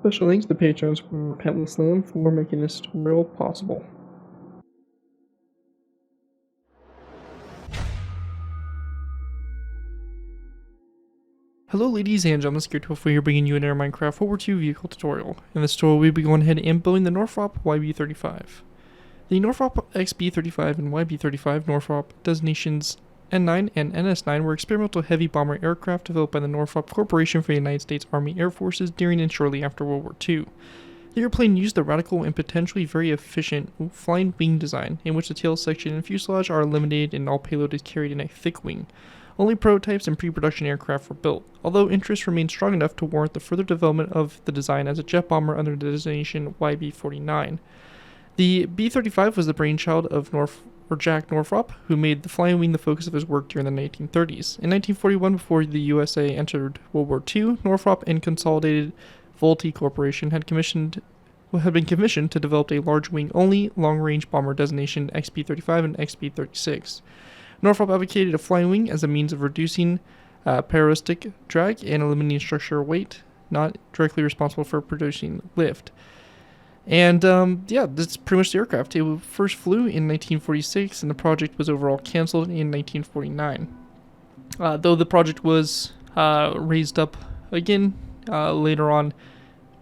Special thanks to patrons for Repentless Lamb for making this tutorial possible. Hello ladies and gentlemen, ZPro here bringing you another Minecraft World War II vehicle tutorial. In this tutorial we'll be going ahead and building the Northrop YB-35. The Northrop XB-35 and YB-35 Northrop designations N9 and NS9 were experimental heavy bomber aircraft developed by the Northrop Corporation for the United States Army Air Forces during and shortly after World War II. The airplane used the radical and potentially very efficient flying wing design, in which the tail section and fuselage are eliminated and all payload is carried in a thick wing. Only prototypes and pre-production aircraft were built, although interest remained strong enough to warrant the further development of the design as a jet bomber under the designation YB-49. The B-35 was the brainchild of Jack Northrop, who made the flying wing the focus of his work during the 1930s. In 1941, before the USA entered World War II, Northrop and Consolidated Vultee Corporation had been commissioned to develop a large wing-only long-range bomber designation XB-35 and XB-36. Northrop advocated a flying wing as a means of reducing parasitic drag and eliminating structural weight, not directly responsible for producing lift. And yeah, that's pretty much the aircraft. It first flew in 1946, and the project was overall canceled in 1949. Though the project was raised up again later on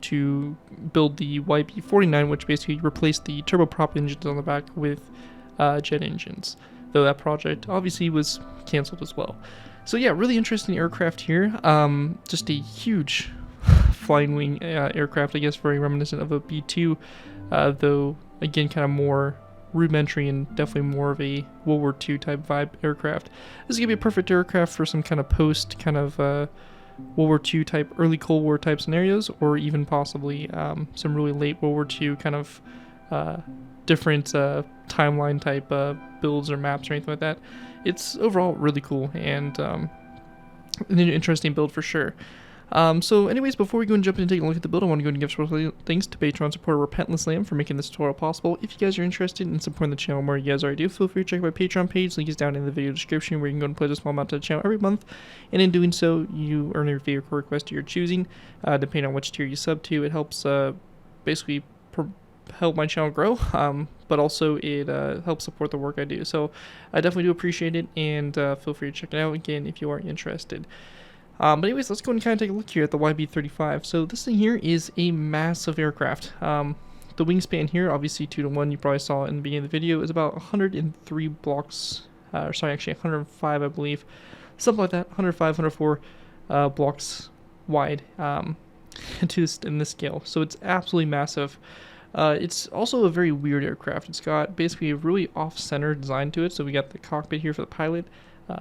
to build the YB-49, which basically replaced the turboprop engines on the back with jet engines. Though that project obviously was canceled as well. So yeah, really interesting aircraft here. Just a huge flying wing aircraft, I guess very reminiscent of a B-2, though again kind of more rudimentary and definitely more of a World War II type vibe aircraft. This is going to be a perfect aircraft for some kind of post kind of World War II type, early Cold War type scenarios, or even possibly some really late World War II kind of different timeline type builds or maps or anything like that. It's overall really cool and an interesting build for sure. So anyways, before we go and jump in and take a look at the build, I want to go and give special thanks to Patreon supporter Repentless Lamb for making this tutorial possible. If you guys are interested in supporting the channel more, you guys already do, feel free to check out my Patreon page. Link is down in the video description, where you can go and pledge a small amount to the channel every month. And in doing so, you earn a vehicle request to your choosing, depending on which tier you sub to. It helps basically help my channel grow, but also it helps support the work I do. So I definitely do appreciate it, and feel free to check it out again if you are interested. But anyways, let's go and kind of take a look here at the YB-35. So this thing here is a massive aircraft. The wingspan here, obviously 2-to-1, you probably saw in the beginning of the video, is about 103 blocks, sorry, actually 105, I believe, something like that, 105, 104 blocks wide in this scale. So it's absolutely massive. It's also a very weird aircraft. It's got basically a really off-center design to it. So we got the cockpit here for the pilot,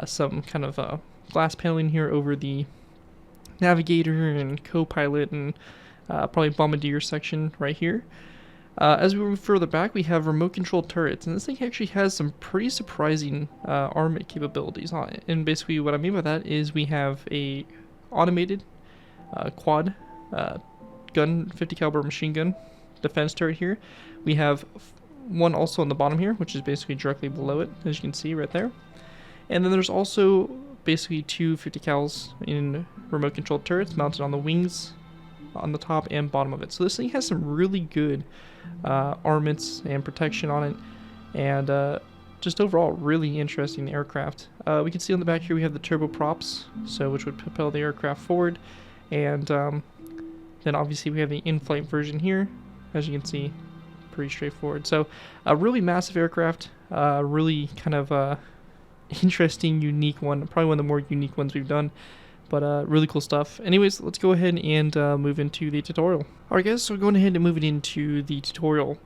some kind of glass paneling here over the navigator and co-pilot, and probably bombardier section right here. As we move further back, we have remote control turrets, and this thing actually has some pretty surprising armament capabilities on it. And basically what I mean by that is we have a automated quad gun, 50 caliber machine gun defense turret here. We have one also on the bottom here, which is basically directly below it, as you can see right there. And then there's also basically two 50 cals in remote controlled turrets mounted on the wings on the top and bottom of it. So this thing has some really good armaments and protection on it, and just overall really interesting aircraft. We can see on the back here we have the turboprops, so which would propel the aircraft forward, and then obviously we have the in-flight version here. As you can see, pretty straightforward. So a really massive aircraft, really kind of interesting, unique one. Probably one of the more unique ones we've done, but really cool stuff. Anyways, let's go ahead and move into the tutorial. Alright guys, so we're going ahead and moving into the tutorial.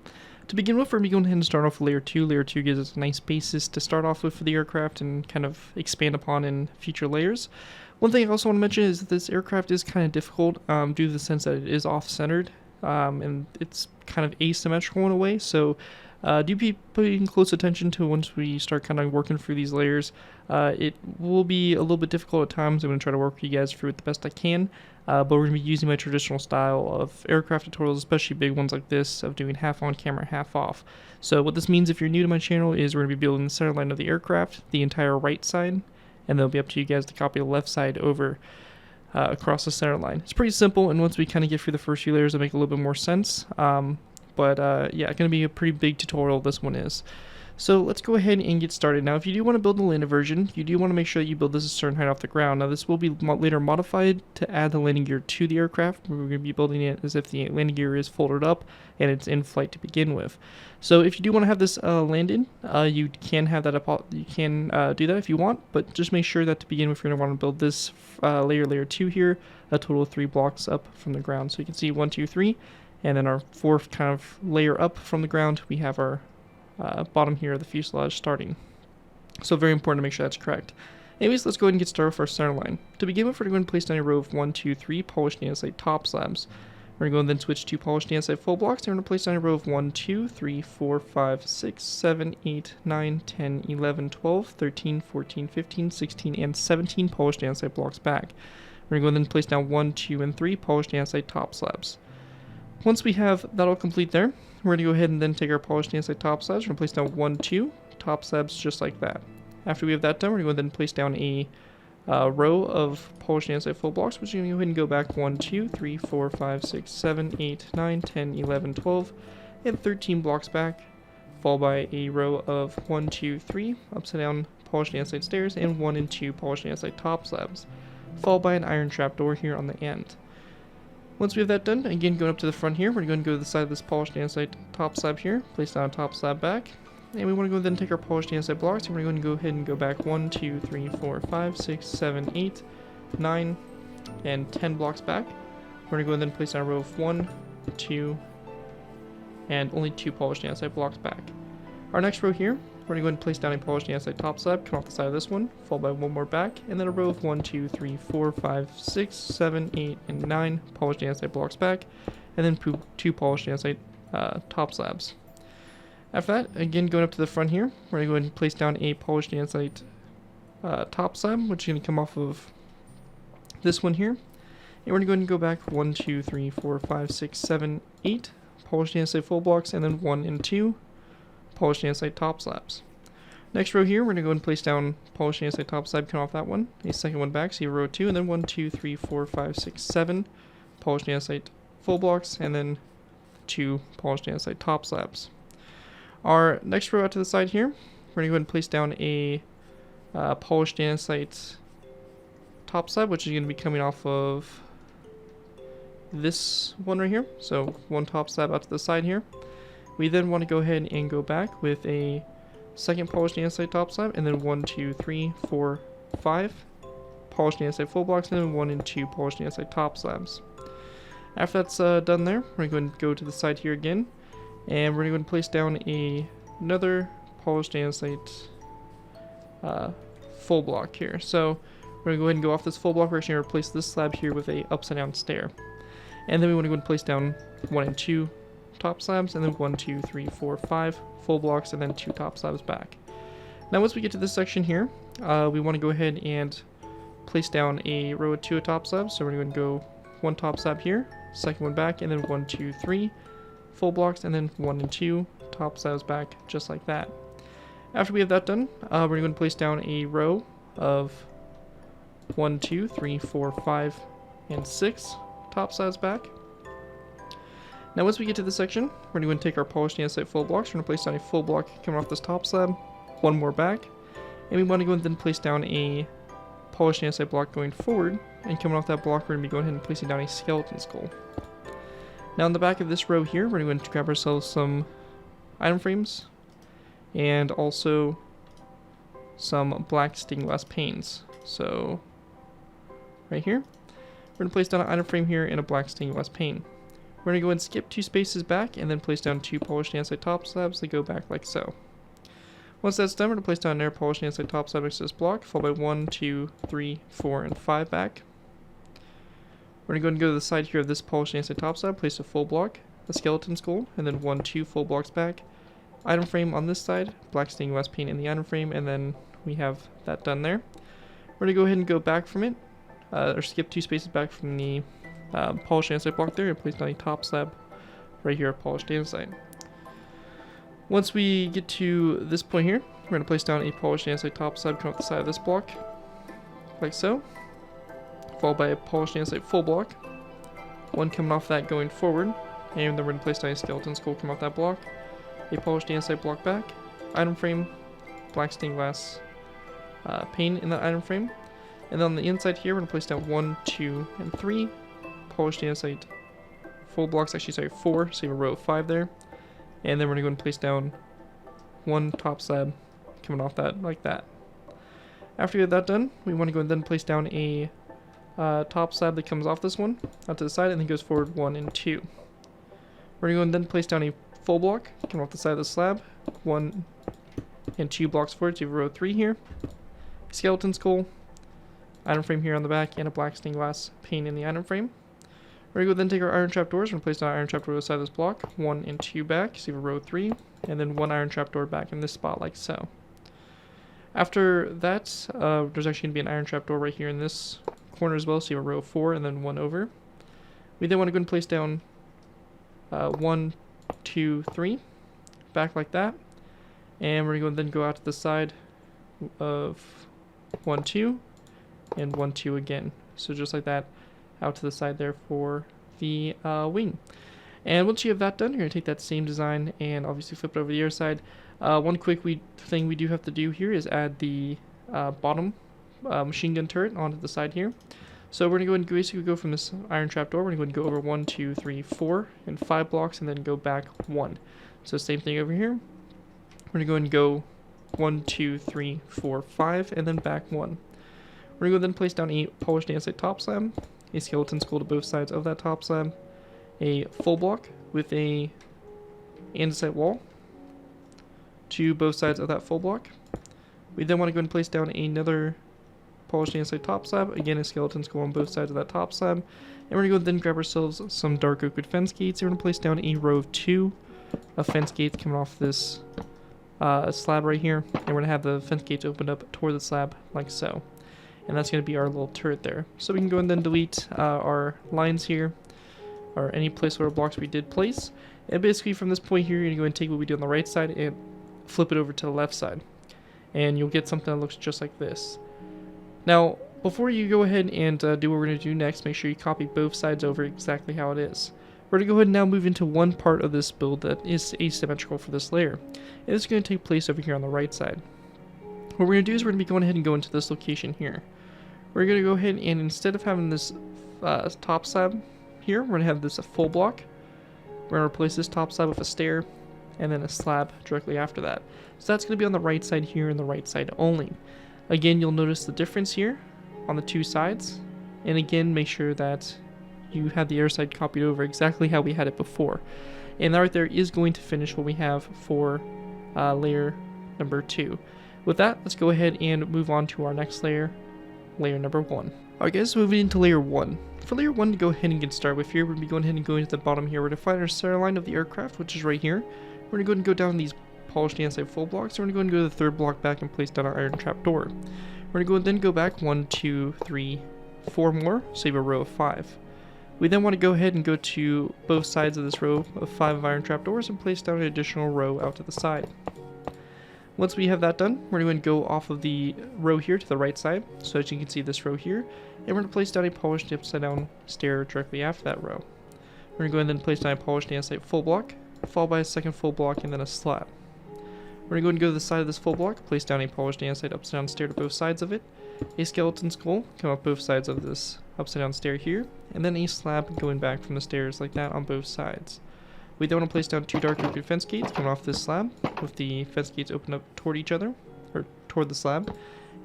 To begin with, we're going to go ahead and start off with Layer 2. Layer 2 gives us a nice basis to start off with for the aircraft and kind of expand upon in future layers. One thing I also want to mention is that this aircraft is kind of difficult due to the sense that it is off-centered. And it's kind of asymmetrical in a way, so do be paying close attention to once we start kind of working through these layers. It will be a little bit difficult at times. I'm going to try to work with you guys through it the best I can, but we're going to be using my traditional style of aircraft tutorials, especially big ones like this, of doing half on camera, half off. So what this means, if you're new to my channel, is we're going to be building the center line of the aircraft, the entire right side, and then it'll be up to you guys to copy the left side over. across the center line. It's pretty simple, and once we kind of get through the first few layers, it'll make a little bit more sense. Yeah, going to be a pretty big tutorial, this one is. So let's go ahead and get started. Now, if you do want to build the landing version, you do want to make sure that you build this a certain height off the ground. Now, this will be later modified to add the landing gear to the aircraft. We're going to be building it as if the landing gear is folded up and it's in flight to begin with. So if you do want to have this landed, you can have that you can do that if you want, but just make sure that to begin with, you're going to want to build this layer 2 here, a total of 3 blocks up from the ground. So you can see 1, 2, 3, and then our 4th kind of layer up from the ground, we have our bottom here of the fuselage starting. So very important to make sure that's correct. Anyways, let's go ahead and get started with our center line. To begin with, we're going to place down a row of 1, 2, 3 polished andesite top slabs. We're going to go and then switch to polished andesite full blocks, and we're going to place down a row of 1, 2, 3, 4, 5, 6, 7, 8, 9, 10, 11, 12, 13, 14, 15, 16, and 17 polished andesite blocks back. We're going to go and then place down 1, 2, and 3 polished andesite top slabs. Once we have that all complete there, we're going to go ahead and then take our polished andesite top slabs. We're going to place down 1, 2 top slabs just like that. After we have that done, we're going to go ahead and place down a row of polished andesite full blocks, which is going to go ahead and go back 1, 2, 3, 4, 5, 6, 7, 8, 9, 10, 11, 12, and 13 blocks back, followed by a row of 1, 2, 3 upside down polished andesite stairs and 1 and 2 polished andesite top slabs, followed by an iron trap door here on the end. Once we have that done, again going up to the front here, we're going to go to the side of this polished andesite top slab here, place down a top slab back, and we want to go then take our polished andesite blocks, and we're going to go ahead and go back 1, 2, 3, 4, 5, 6, 7, 8, 9, and 10 blocks back. We're going to go and then place down a row of 1, 2, and only 2 polished andesite blocks back. Our next row here, we're going to go ahead and place down a polished andesite top slab, come off the side of this one, followed by 1 more back, and then a row of 1, 2, 3, 4, 5, 6, 7, 8, and 9 polished andesite blocks back, and then 2 polished andesite top slabs. After that, again going up to the front here, we're going to go ahead and place down a polished andesite top slab, which is going to come off of this one here, and we're going to go ahead and go back 1, 2, 3, 4, 5, 6, 7, 8 polished andesite full blocks, and then 1 and 2 polished andesite top slabs. Next row here, we're going to go and place down polished andesite top slab, come off that one, a second one back, so you have row 2, and then 1, 2, 3, 4, 5, 6, 7 polished andesite full blocks, and then 2 polished andesite top slabs. Our next row out to the side here, we're going to go ahead and place down a polished andesite top slab, which is going to be coming off of this one right here, so 1 top slab out to the side here. We then want to go ahead and go back with a second polished andesite top slab, and then 1, 2, 3, 4, 5 polished andesite full blocks, and then 1 and 2 polished andesite top slabs. After that's done there, we're going to go to the side here again, and we're going to place down another polished andesite full block here. So we're going to go ahead and go off this full block. We're actually going to replace this slab here with a upside down stair. And then we want to go and place down 1 and 2 top slabs, and then 1, 2, 3, 4, 5 full blocks, and then 2 top slabs back. Now once we get to this section here, we want to go ahead and place down a row of 2 top slabs. So we're going to go 1 top slab here, second one back, and then 1, 2, 3 full blocks, and then 1 and 2 top slabs back, just like that. After we have that done, we're going to place down a row of 1, 2, 3, 4, 5, and 6 top slabs back. Now once we get to this section, we're going to take our polished andesite full blocks. We're going to place down a full block coming off this top slab, 1 more back, and we want to go and then place down a polished andesite block going forward, and coming off that block we're going to be going ahead and placing down a skeleton skull. Now on the back of this row here, we're going to grab ourselves some item frames, and also some black stained glass panes. So right here, we're going to place down an item frame here and a black stained glass pane. We're going to go and skip 2 spaces back, and then place down 2 polished andesite top slabs that go back like so. Once that's done, we're going to place down another polished andesite top slab next to this block, followed by 1, 2, 3, 4, and 5 back. We're going to go and go to the side here of this polished andesite top slab, place a full block, a skeleton skull, and then 1, 2 full blocks back. Item frame on this side, black stained glass pane in the item frame, and then we have that done there. We're going to go ahead and go back from it, or skip 2 spaces back from the polished andesite block there, and place down a top slab right here of polished andesite. Once we get to this point here, we're going to place down a polished andesite top slab coming off the side of this block, like so. Followed followed by a polished andesite full block, one coming off that going forward, and then we're going to place down a skeleton skull coming off that block, a polished andesite block back, item frame, black stained glass pane in that item frame, and then on the inside here we're going to place down 1, 2, and 3 polished andesite full blocks, actually sorry 4, so you have a row of 5 there, and then we're going to go and place down 1 top slab coming off that like that. After we get that done, we want to go and then place down a top slab that comes off this one out to the side and then goes forward 1 and 2. We're going to go and then place down a full block coming off the side of the slab, 1 and 2 blocks forward, so you have a row of 3 here, skeleton skull, item frame here on the back, and a black stained glass pane in the item frame. We're going to go then take our iron trap doors and place down our iron trap door to the side of this block, 1 and 2 back, so you have a row of 3, and then 1 iron trap door back in this spot like so. After that, there's actually going to be an iron trap door right here in this corner as well, so you have a row of 4 and then 1 over. We then want to go and place down 1, 2, 3 back like that, and we're going to then go out to the side of 1, 2 and 1, 2 again, so just like that out to the side there for the wing. And once you have that done, you're going to take that same design and obviously flip it over the other side. One quick thing we do have to do here is add the bottom machine gun turret onto the side here. So we're going to go and basically go from this iron trap door, we're going to go over 1, 2, 3, 4, and 5 blocks, and then go back 1. So same thing over here. We're going to go and go 1, 2, 3, 4, 5, and then back 1. We're going to go then place down a polished andesite top slab, a skeleton skull to both sides of that top slab, a full block with a andesite wall to both sides of that full block. We then want to go and place down another polished andesite top slab, again a skeleton skull on both sides of that top slab, and we're going to go then grab ourselves some dark oak wood fence gates. We're going to place down a row of 2 of fence gates coming off this slab right here, and we're going to have the fence gates opened up toward the slab like so. And that's going to be our little turret there. So we can go and then delete our lines here, or any placeholder blocks we did place. And basically from this point here, you're going to go and take what we did on the right side and flip it over to the left side. And you'll get something that looks just like this. Now, before you go ahead and do what we're going to do next, make sure you copy both sides over exactly how it is. We're going to go ahead and now move into one part of this build that is asymmetrical for this layer. And this is going to take place over here on the right side. What we're going to do is we're going to be going ahead and go into this location here. We're going to go ahead and instead of having this top slab here, we're going to have this a full block. We're going to replace this top slab with a stair and then a slab directly after that. So that's going to be on the right side here and the right side only. Again, you'll notice the difference here on the two sides. And again, make sure that you have the other side copied over exactly how we had it before. And that right there is going to finish what we have for layer number 2. With that, let's go ahead and move on to our next layer, layer number 1. Alright guys, so moving into layer 1. For layer 1 to go ahead and get started with here, we're going to be going ahead and going to the bottom here. We're going to find our center line of the aircraft, which is right here. We're going to go ahead and go down these polished andesite full blocks. We're going to go and go to the third block back and place down our iron trap door. We're going to go and then go back 1, 2, 3, 4 more, so you have a row of 5. We then want to go ahead and go to both sides of this row of 5 of iron trap doors and place down an additional row out to the side. Once we have that done, we're going to go off of the row here to the right side, so as you can see this row here, and we're going to place down a polished upside down stair directly after that row. We're going to go and then place down a polished andesite full block, followed by a second full block and then a slab. We're going to go and go to the side of this full block, place down a polished andesite upside down stair to both sides of it, a skeleton skull come up both sides of this upside down stair here, and then a slab going back from the stairs like that on both sides. We then want to place down 2 dark oak fence gates coming off this slab, with the fence gates open up toward each other, or toward the slab.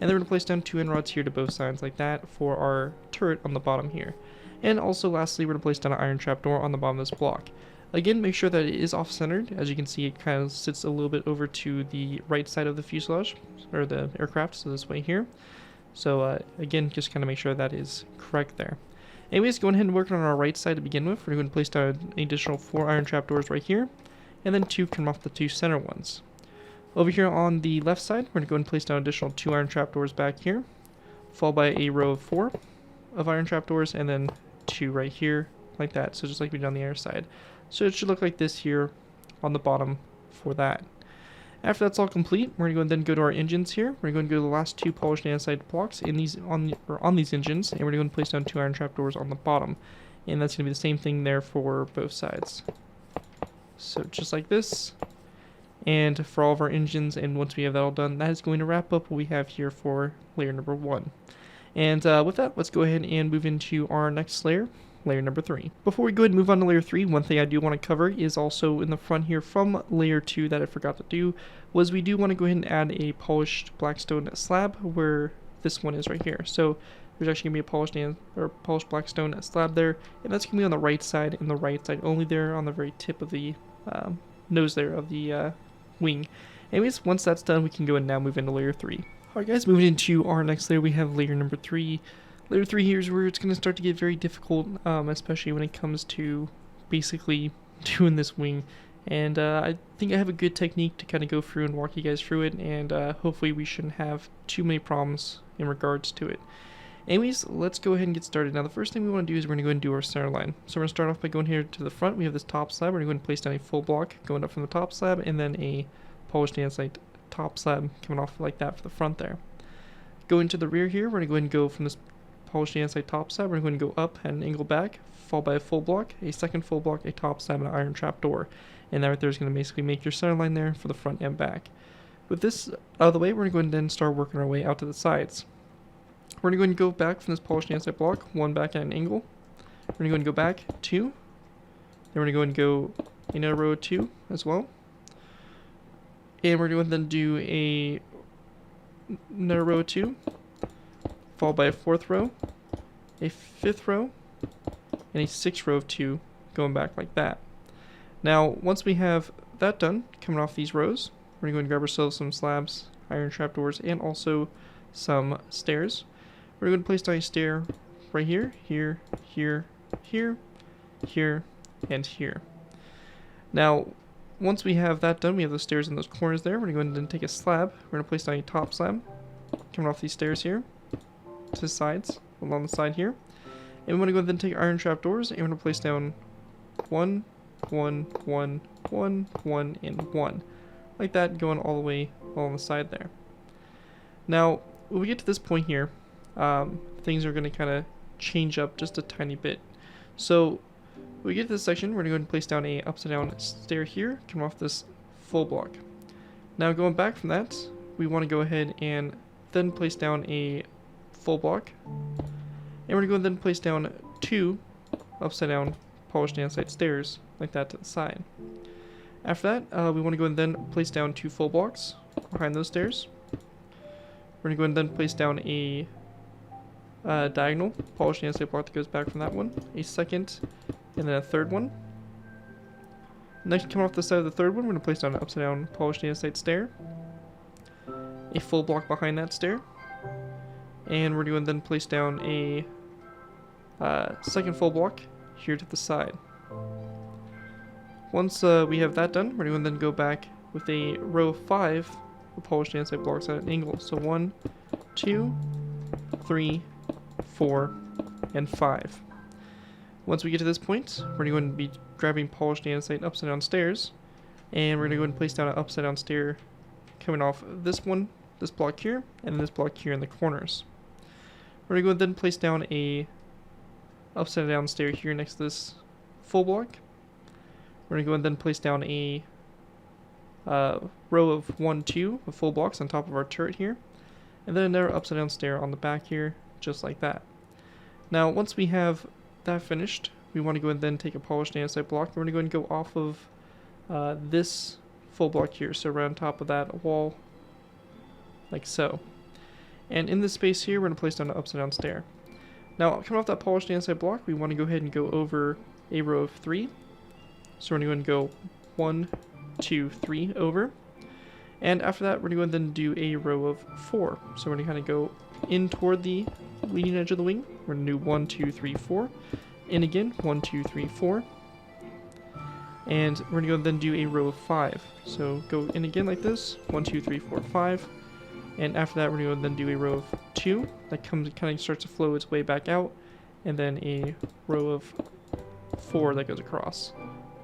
And then we're going to place down 2 end rods here to both sides like that for our turret on the bottom here. And also lastly, we're going to place down an iron trap door on the bottom of this block. Again, make sure that it is off-centered. As you can see, it kind of sits a little bit over to the right side of the fuselage, or the aircraft, so this way here. So again, just kind of make sure that is correct there. Anyways, going ahead and working on our right side to begin with, we're going to place down an additional 4 iron trap doors right here, and then 2 come off the 2 center ones. Over here on the left side, we're going to go and place down additional 2 iron trap doors back here, followed by a row of 4 of iron trap doors, and then 2 right here, like that, so just like we did on the other side. So it should look like this here on the bottom for that. After that's all complete, we're going to then go to our engines here. We're going to go to the last 2 polished andesite blocks in these on these engines, and we're going to place down 2 iron trapdoors on the bottom. And that's going to be the same thing there for both sides. So just like this. And for all of our engines, and once we have that all done, that is going to wrap up what we have here for layer number 1. And with that, let's go ahead and move into our next layer, layer number 3. Before we go ahead and move on to layer 3, one thing I do want to cover is also in the front here from layer 2 that I forgot to do, was we do want to go ahead and add a polished blackstone slab where this one is right here. So there's actually going to be a polished blackstone slab there, and that's going to be on the right side, and the right side only there on the very tip of the nose there of the wing. Anyways, once that's done, we can go and now move into layer 3. Alright guys, moving into our next layer, we have layer number 3. Layer 3 here is where it's going to start to get very difficult, especially when it comes to basically doing this wing. And I think I have a good technique to kind of go through and walk you guys through it, and hopefully we shouldn't have too many problems in regards to it. Anyways, let's go ahead and get started. Now the first thing we want to do is we're going to go and do our center line. So we're going to start off by going here to the front. We have this top slab. We're going to go and place down a full block going up from the top slab, and then a polished andesite top slab coming off like that for the front there. Going to the rear here, we're going to go ahead and go from this polished andesite top slab. We're going to go up at an angle back, followed by a full block, a second full block, a top slab, and an iron trap door. And that right there is going to basically make your center line there for the front and back. With this out of the way, we're going to go ahead and then start working our way out to the sides. We're going to go ahead and go back from this polished andesite block, 1 back at an angle. We're going to go and go back 2. Then we're going to go and go in a row of 2 as well. And we're going to then do another row of 2, followed by a 4th row, a 5th row, and a 6th row of 2 going back like that. Now, once we have that done, coming off these rows, we're going to go and grab ourselves some slabs, iron trapdoors, and also some stairs. We're going to place down a stair right here, here, here, here, here, and here. Now, once we have that done, we have the stairs in those corners there. We're going to go and then take a slab. We're going to place down a top slab coming off these stairs here to the sides, along the side here. And we want to go and then take iron trapdoors, and we're going to place down 1, 1, 1, 1, 1, and 1. Like that, going all the way along the side there. Now, when we get to this point here, things are going to kind of change up just a tiny bit. So when we get to this section, we're going to go ahead and place down a upside down stair here, come off this full block. Now going back from that, we want to go ahead and then place down a full block. And we're going to go and then place down 2 upside down polished andesite stairs, like that to the side. After that, we want to go and then place down 2 full blocks behind those stairs. We're going to go and then place down a diagonal polished andesite block that goes back from that one, a second, and then a third one. Next, coming off the side of the third one, we're going to place down an upside down polished andesite stair, a full block behind that stair, and we're going to then place down a second full block here to the side. Once we have that done, we're going to then go back with a row of 5 polished andesite blocks at an angle. So 1, 2, 3, 4, and 5. Once we get to this point, we're going to be grabbing polished andesite upside down stairs, and we're going to go ahead and place down an upside down stair coming off this one, this block here, and this block here in the corners. We're going to go ahead and then place down a upside down stair here next to this full block. We're going to go ahead and then place down a row of 1, 2 of full blocks on top of our turret here, and then another upside down stair on the back here, just like that. Now, once we have that finished, we want to go and then take a polished andesite block. We're going to go and go off of this full block here, so around top of that wall, like so. And in this space here, we're going to place down an upside down stair. Now, coming off that polished andesite block, we want to go ahead and go over a row of 3. So we're going to go 1, 2, 3 over. And after that, we're going to then do a row of 4. So we're going to kind of go in toward the leading edge of the wing. We're going to do 1, 2, 3, 4. In again, 1, 2, 3, 4. And we're going to go then do a row of 5. So go in again like this, 1, 2, 3, 4, 5. And after that, we're going to then do a row of 2 that kind of starts to flow its way back out, and then a row of 4 that goes across,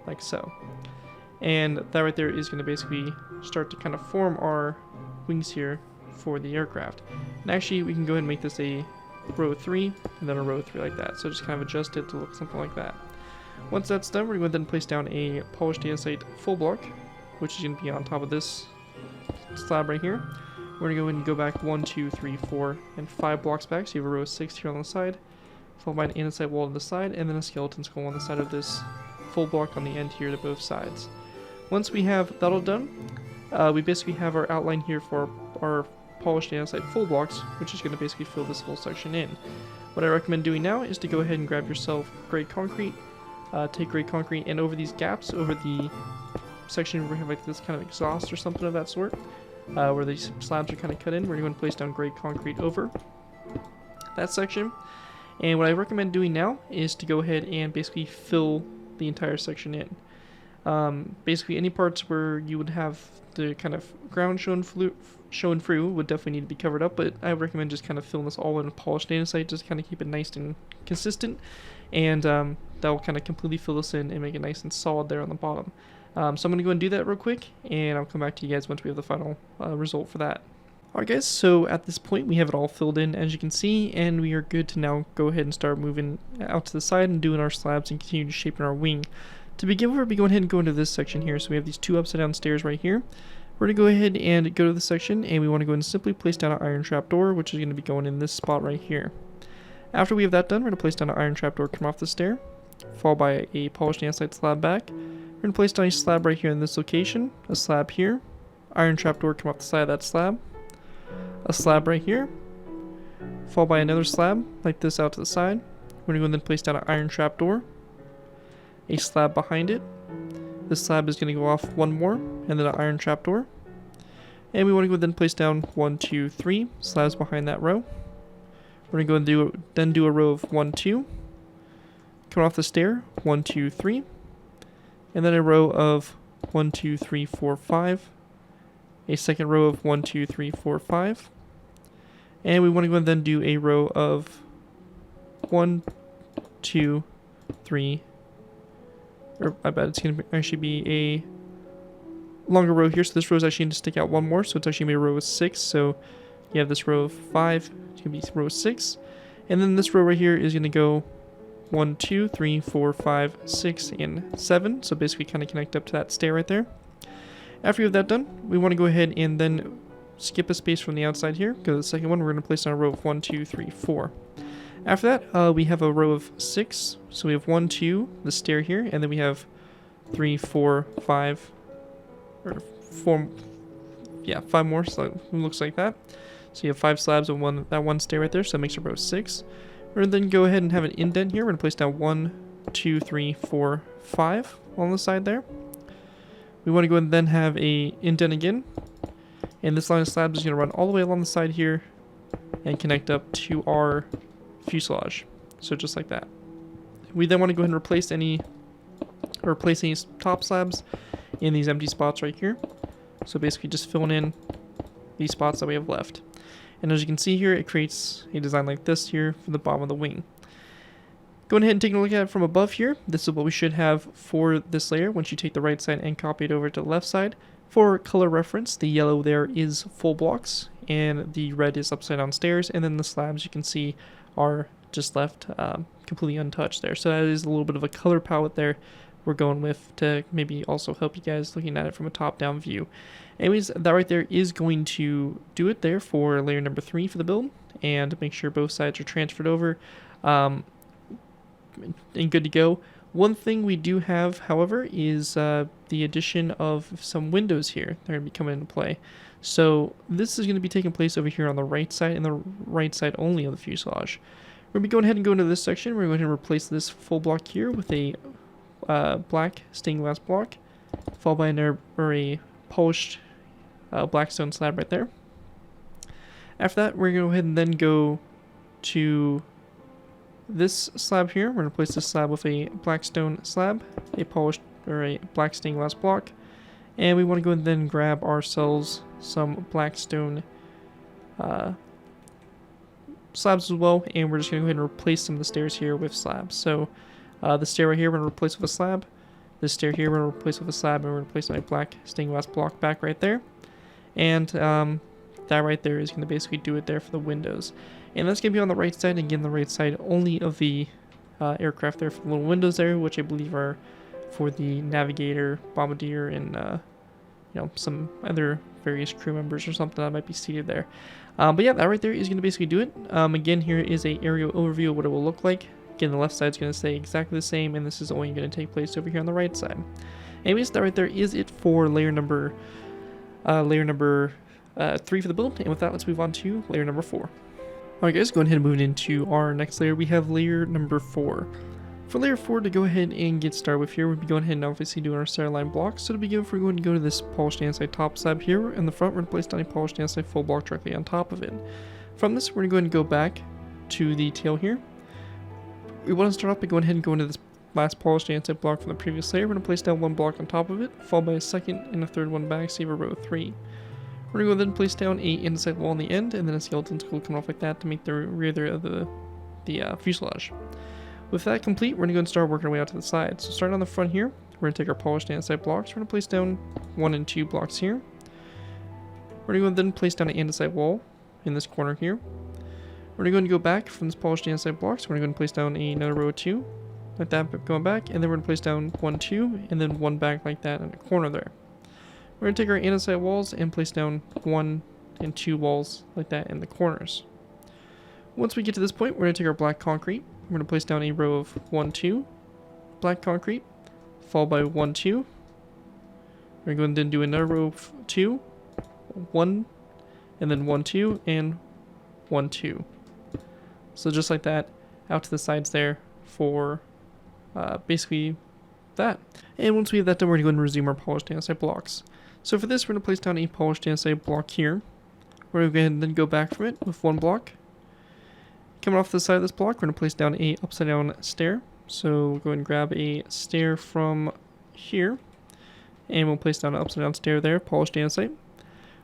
like so. And that right there is going to basically start to kind of form our wings here for the aircraft. And actually, we can go ahead and make this a row 3 and then a row 3 like that. So just kind of adjust it to look something like that. Once that's done, we're going to then place down a polished andesite full block, which is going to be on top of this slab right here. We're going to go ahead and go back 1, 2, 3, 4, and 5 blocks back. So you have a row of 6 here on the side, followed by an andesite wall to the side, and then a skeleton skull on the side of this full block on the end here to both sides. Once we have that all done, we basically have our outline here for our polished andesite full blocks, which is going to basically fill this whole section in. What I recommend doing now is to go ahead and grab yourself grade concrete, take grade concrete, and over these gaps, over the section where we have like this kind of exhaust or something of that sort, where these slabs are kind of cut in, we're going to place down grade concrete over that section. And what I recommend doing now is to go ahead and basically fill the entire section in. Basically any parts where you would have the kind of ground shown through would definitely need to be covered up, but I would recommend just kind of filling this all in with polished andesite, just kind of keep it nice and consistent, and that will kind of completely fill this in and make it nice and solid there on the bottom. So I'm going to go and do that real quick, and I'll come back to you guys once we have the final result for that. Alright guys, so at this point we have it all filled in, as you can see, and we are good to now go ahead and start moving out to the side and doing our slabs and continue shaping our wing. To begin with, we're going ahead and go into this section here. So we have these 2 upside down stairs right here. We're going to go ahead and go to the section, and we want to go and simply place down an iron trapdoor, which is going to be going in this spot right here. After we have that done, we're going to place down an iron trapdoor, come off the stair, followed by a polished andesite slab back. We're going to place down a slab right here in this location, a slab here, iron trapdoor, come off the side of that slab, a slab right here, followed by another slab like this out to the side. We're going to go and then place down an iron trapdoor, a slab behind it. This slab is going to go off one more, and then an iron trapdoor. And we want to go then place down 1, 2, 3 slabs behind that row. We're going to go and do a row of 1, 2. Coming off the stair, 1, 2, 3. And then a row of 1, 2, 3, 4, 5. A second row of 1, 2, 3, 4, 5. And we want to go and then do a row of 1, 2, 3, or I bet it's going to actually be a longer row here. So this row is actually going to stick out one more. So it's actually going to be a row of 6. So you have this row of 5. It's going to be row 6. And then this row right here is going to go 1, 2, 3, 4, 5, 6, and 7. So basically kind of connect up to that stair right there. After you have that done, we want to go ahead and then skip a space from the outside here. Go to the second one. We're going to place down a row of 1, 2, 3, 4. After that, we have a row of 6. So we have 1, 2, the stair here, and then we have 3, 4, 5, or 4, yeah, 5 more, so it looks like that. So you have 5 slabs and that one stair right there, so that makes a row of 6. We're going to then go ahead and have an indent here. We're going to place down 1, 2, 3, 4, 5 on the side there. We want to go and then have a indent again, and this line of slabs is going to run all the way along the side here and connect up to our fuselage. So just like that. We then want to go ahead and replace any top slabs in these empty spots right here. So basically just filling in these spots that we have left. And as you can see here, it creates a design like this here for the bottom of the wing. Going ahead and taking a look at it from above here, this is what we should have for this layer once you take the right side and copy it over to the left side. For color reference, the yellow there is full blocks, and the red is upside down stairs, and then the slabs you can see are just left completely untouched there. So that is a little bit of a color palette there we're going with to maybe also help you guys looking at it from a top-down view. Anyways, that right there is going to do it there for layer number 3 for the build, and make sure both sides are transferred over and good to go. One thing we do have, however, is the addition of some windows here. They're going to be coming into play. So this is going to be taking place over here on the right side, and the right side only of the fuselage. We're going to be going ahead and go into this section. We're going to replace this full block here with a black stained glass block, followed by a polished black stone slab right there. After that, we're going to go ahead and then go to this slab here. We're going to place this slab with a black stone slab, a polished or a black stained glass block, and we want to go and then grab ourselves some black stone slabs as well, and we're just going to go ahead and replace some of the stairs here with slabs. So the stair right here we're going to replace with a slab, this stair here we're going to replace with a slab, and we're going to place a black stained glass block back right there. And that right there is going to basically do it there for the windows. And that's going to be on the right side, and again the right side only of the aircraft there for the little windows there, which I believe are for the navigator, bombardier, and you know, some other various crew members or something that might be seated there. But yeah, that right there is going to basically do it. Again, here is a aerial overview of what it will look like. Again, the left side is going to stay exactly the same, and this is only going to take place over here on the right side. Anyways, that right there is it for layer number 3 for the build. And with that, let's move on to layer number 4. Alright guys, go ahead and move into our next layer. We have layer number 4. For layer 4, to go ahead and get started with here, we'll be going ahead and obviously doing our center line blocks. So to begin with, we're going to go to this polished andesite top slab here. In the front, we're going to place down a polished andesite full block directly on top of it. From this, we're going to go ahead and go back to the tail here. We want to start off by going ahead and go into this last polished andesite block from the previous layer. We're going to place down one block on top of it, followed by a second and a third one back, so you have a row of 3. We're going to go ahead and place down a andesite wall on the end, and then a skeleton skull coming off like that to make the rear there of the fuselage. With that complete, we're going to go and start working our way out to the side. So starting on the front here, we're going to take our polished andesite blocks. We're going to place down 1 and 2 blocks here. We're going to go then place down an andesite wall in this corner here. We're going to go back from this polished andesite blocks. We're going to go and place down another row of 2, like that, going back, and then we're going to place down 1, 2, and then 1 back like that in the corner there. We're going to take our andesite walls and place down 1 and 2 walls like that in the corners. Once we get to this point, we're going to take our black concrete. We're going to place down a row of 1, 2, black concrete, followed by 1, 2. We're going to then do another row of 2, 1, and then 1, 2, and 1, 2. So just like that, out to the sides there for basically that. And once we have that done, we're going to go ahead and resume our polished andesite blocks. So for this, we're going to place down a polished andesite block here. We're going to go ahead and then go back from it with 1 block. Coming off the side of this block, we're going to place down a upside down stair. So we'll go ahead and grab a stair from here, and we'll place down an upside down stair there, polished andesite.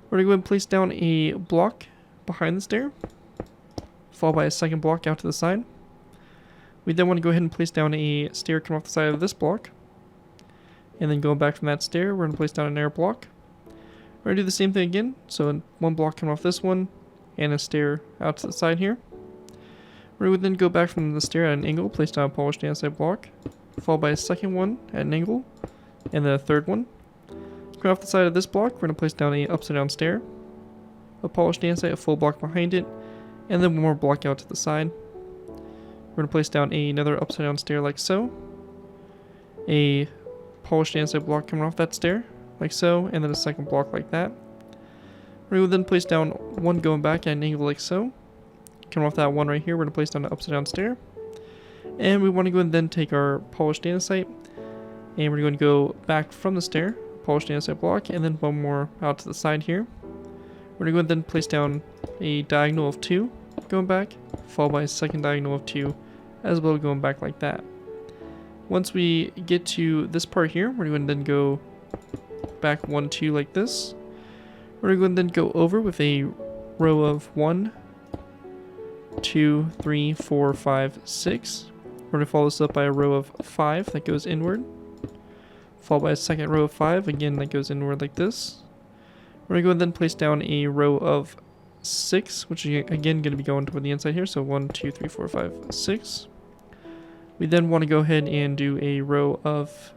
We're going to go ahead and place down a block behind the stair, followed by a second block out to the side. We then want to go ahead and place down a stair coming off the side of this block. And then going back from that stair, we're going to place down an air block. We're going to do the same thing again. So 1 block coming off this one, and a stair out to the side here. We're going to then go back from the stair at an angle, place down a polished andesite block, followed by a second one at an angle, and then a third one. Coming off the side of this block, we're going to place down a upside down stair, a polished andesite, a full block behind it, and then 1 more block out to the side. We're going to place down another upside down stair like so, a polished andesite block coming off that stair like so, and then a second block like that. We're going to then place down 1 going back at an angle like so. Coming off that one right here, we're going to place down an upside down stair. And we want to go and then take our polished andesite, and we're going to go back from the stair, polished andesite block, and then 1 more out to the side here. We're going to go and then place down a diagonal of 2 going back, followed by a second diagonal of 2 as well, going back like that. Once we get to this part here, we're going to then go back 1, 2 like this. We're going to then go over with a row of 1, 2, 3, 4, 5, 6. We're going to follow this up by a row of 5 that goes inward, followed by a second row of 5 again that goes inward like this. We're going to go and then place down a row of 6, which is again going to be going toward the inside here. So 1, 2, 3, 4, 5, 6. We then want to go ahead and do a row of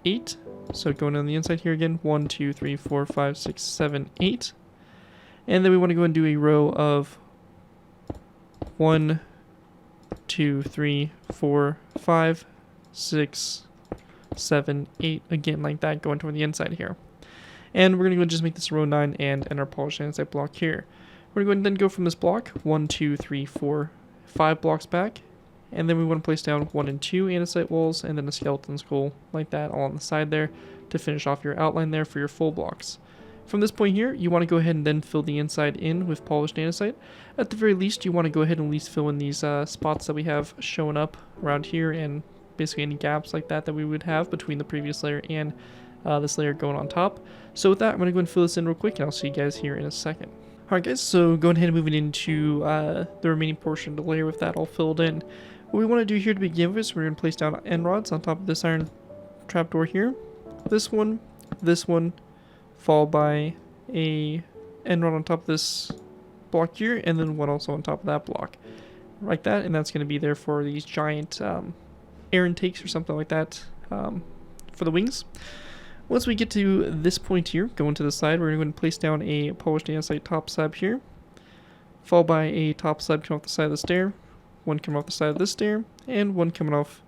8. So going on the inside here again, 1, 2, 3, 4, 5, 6, 7, 8. And then we want to go and do a row of 1, 2, 3, 4, 5, 6, 7, 8. Again, like that, going toward the inside here. And we're going to go and just make this row 9 and enter our polished andesite block here. We're going to then go from this block 1, 2, 3, 4, 5 blocks back. And then we want to place down 1 and 2 andesite walls, and then a skeleton skull like that all on the side there to finish off your outline there for your full blocks. From this point here, you want to go ahead and then fill the inside in with polished andesite. At the very least, you want to go ahead and at least fill in these spots that we have showing up around here, and basically any gaps like that we would have between the previous layer and this layer going on top. So with that, I'm going to go and fill this in real quick, and I'll see you guys here in a second. Alright guys, so going ahead and moving into the remaining portion of the layer with that all filled in. What we want to do here to begin with is we're going to place down end rods on top of this iron trapdoor here, this one, followed by a end rod on top of this block here, and then one also on top of that block. Like that, and that's going to be there for these giant air intakes or something like that for the wings. Once we get to this point here, going to the side, we're going to place down a polished andesite top slab here, followed by a top slab coming off the side of the stair, one coming off the side of this stair, and one coming off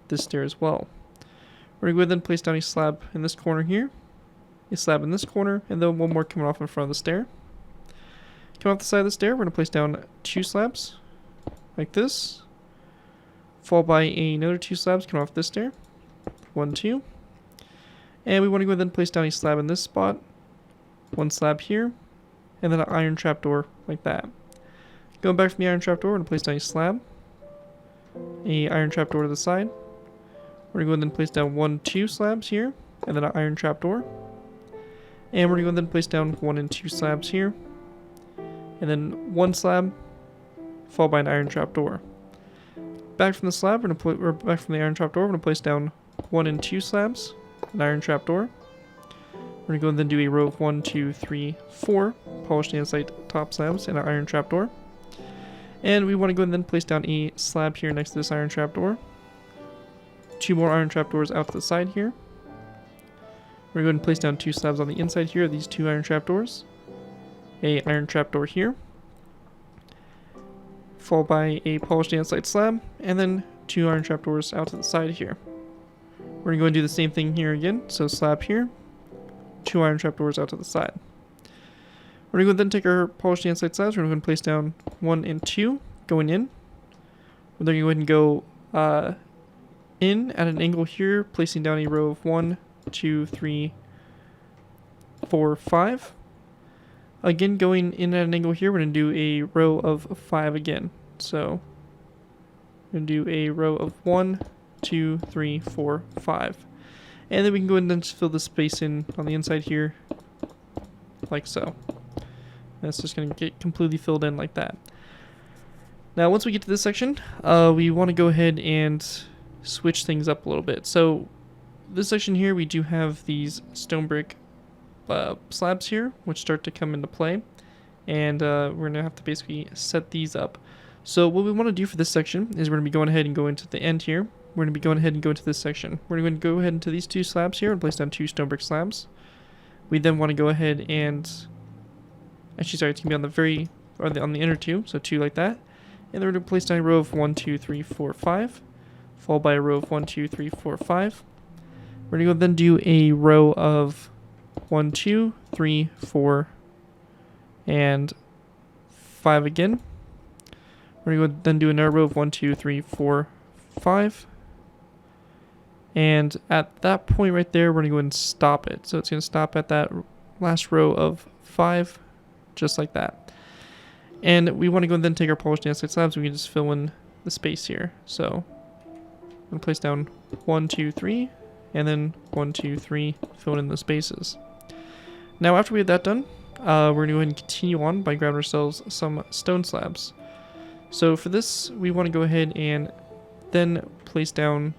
this stair as well. We're going to go ahead and place down a slab in this corner here, a slab in this corner, and then one more coming off in front of the stair. Coming off the side of the stair, we're going to place down 2 slabs, like this, followed by another 2 slabs coming off this stair, 1, 2, and we want to go ahead and place down a slab in this spot, 1 slab here, and then an iron trapdoor like that. Going back from the iron trapdoor, we're going to place down a slab, a iron trapdoor to the side. We're going to go ahead and place down 1, 2 slabs here, and then an iron trapdoor, and we're going to go ahead and place down 1 and 2 slabs here, and then 1 slab, followed by an iron trapdoor. Back from the slab, we're back from the iron trapdoor. We're going to place down 1 and 2 slabs, an iron trapdoor. We're going to go and then do a row of 1, 2, 3, 4 polished andesite top slabs and an iron trapdoor. And we want to go and then place down a slab here next to this iron trapdoor. 2 more iron trapdoors out to the side here. We're going to place down 2 slabs on the inside here of these 2 iron trapdoors. A iron trapdoor here, followed by a polished andesite slab, and then 2 iron trapdoors out to the side here. We're going to go and do the same thing here again, so slab here, 2 iron trapdoors out to the side. We're going to go then take our polished andesite slabs, we're going to place down 1 and 2 going in. We're then going to go ahead and go in at an angle here, placing down a row of 1, 2, 3, 4, 5. Again, going in at an angle here, we're going to do a row of 5 again. So, we're going to do a row of 1, 2, 3, 4, 5. And then we can go ahead and just fill the space in on the inside here, like so. That's just going to get completely filled in like that. Now, once we get to this section, we want to go ahead and switch things up a little bit. So, this section here, we do have these stone brick slabs here, which start to come into play, and we're going to have to basically set these up. So what we want to do for this section is we're going to be going ahead and go into the end here. We're going to be going ahead and go into this section. We're going to go ahead into these 2 slabs here and place down 2 stone brick slabs. We then want to go ahead and, actually sorry, it's going to be on the very, or on the inner 2, so 2 like that. And then we're going to place down a row of 1, 2, 3, 4, 5, followed by a row of 1, 2, 3, 4, 5. We're going to go then do a row of 1, 2, 3, 4, and 5 again. We're going to go then do another row of 1, 2, 3, 4, 5. And at that point right there, we're going to go and stop it. So it's going to stop at that last row of 5, just like that. And we want to go and then take our polished andesite slabs. We can just fill in the space here. So I'm going to place down 1, 2, 3, and then 1, 2, 3, fill in the spaces. Now after we have that done, we're going to go ahead and continue on by grabbing ourselves some stone slabs. So for this, we want to go ahead and then place down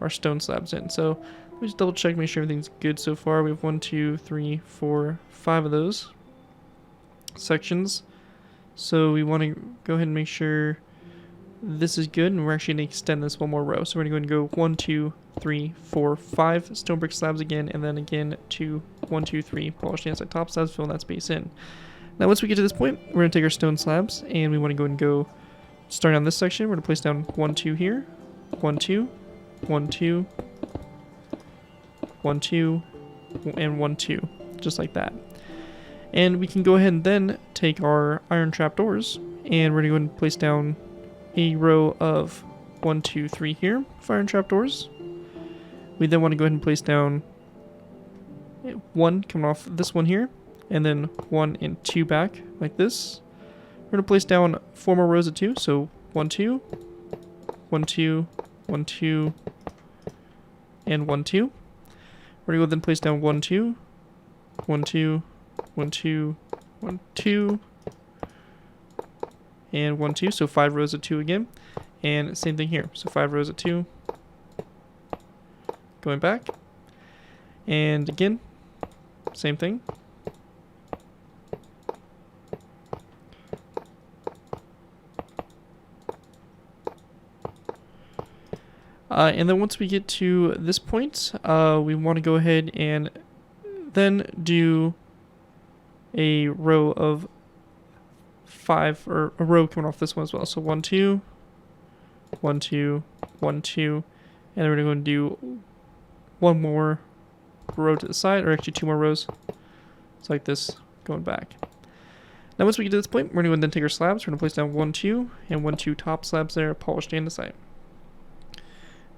our stone slabs in. So let me just double check, make sure everything's good so far. We have 1, 2, 3, 4, 5 of those sections. So we want to go ahead and make sure this is good, and we're actually going to extend this one more row. So we're going to go and go 1, 2, 3, 4, 5 stone brick slabs again, and then again 1, 2, 3 polished andesite top slabs, filling that space in. Now once we get to this point, we're going to take our stone slabs, and we want to go and go, starting on this section, we're going to place down 1, 2 here, 1, 2, 1, 2, 1, 2, and 1, 2, just like that. And we can go ahead and then take our iron trapdoors, and we're going to go and place down a row of 1, 2, 3 here for iron trapdoors. We then want to go ahead and place down 1 coming off this one here, and then 1 and 2 back like this. We're going to place down 4 more rows of 2, so 1, 2, 1, 2, 1, 2, and 1, 2. We're going to go then place down 1, 2, 1, 2, 1, 2, 1, 2, and 1, 2, so 5 rows of 2 again, and same thing here, so 5 rows of 2, going back, And again, same thing. And then once we get to this point, we want to go ahead and then do a row of 5, or a row coming off this one as well. So 1, 2, 1, 2, 1, 2, and then we're going to do one more row to the side, or actually 2 more rows. It's like this going back. Now once we get to this point, we're going to go and then take our slabs. We're going to place down 1, 2, and 1, 2 top slabs there, polished andesite.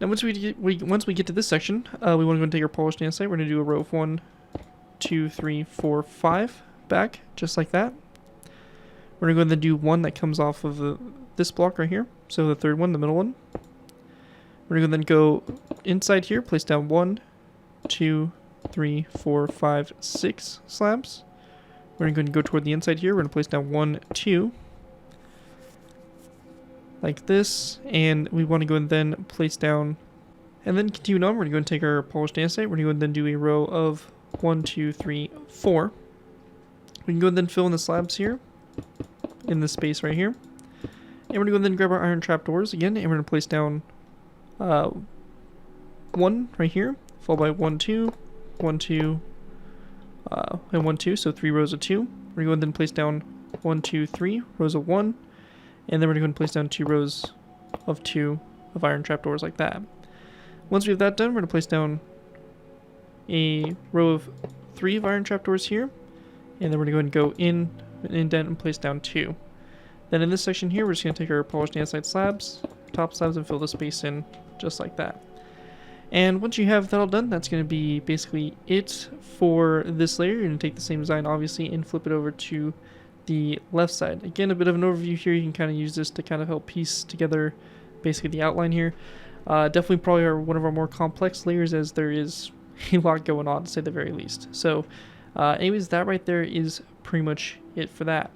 Now once we get to this section, we want to go and take our polished andesite. We're going to do a row of 1, 2, 3, 4, 5 back, just like that. We're going to go and then do one that comes off of this block right here. So the third one, the middle one. We're going to then go inside here, place down 1, 2, 3, 4, 5, 6 slabs. We're going to go toward the inside here. We're going to place down 1, 2. Like this, and we want to go and then place down, and then continue on. We're going to go and take our polished andesite. We're going to go and then do a row of 1, 2, 3, 4. We can go and then fill in the slabs here, in this space right here. And we're going to go and then grab our iron trapdoors again, and we're going to place down 1 right here, followed by 1, 2, 1, 2, and 1, 2, so 3 rows of 2. We're going to go and then place down 1, 2, 3 rows of 1. And then we're going to go and place down 2 rows of 2 of iron trapdoors like that. Once we have that done, we're going to place down a row of 3 of iron trapdoors here. And then we're going to go and go indent and place down 2. Then in this section here, we're just going to take our polished andesite slabs, top slabs, and fill the space in just like that. And once you have that all done, that's going to be basically it for this layer. You're going to take the same design, obviously, and flip it over to the left side. Again, a bit of an overview here. You can kind of use this to kind of help piece together basically the outline here. Definitely probably one of our more complex layers, as there is a lot going on, to say the very least. So anyways, that right there is pretty much it for that.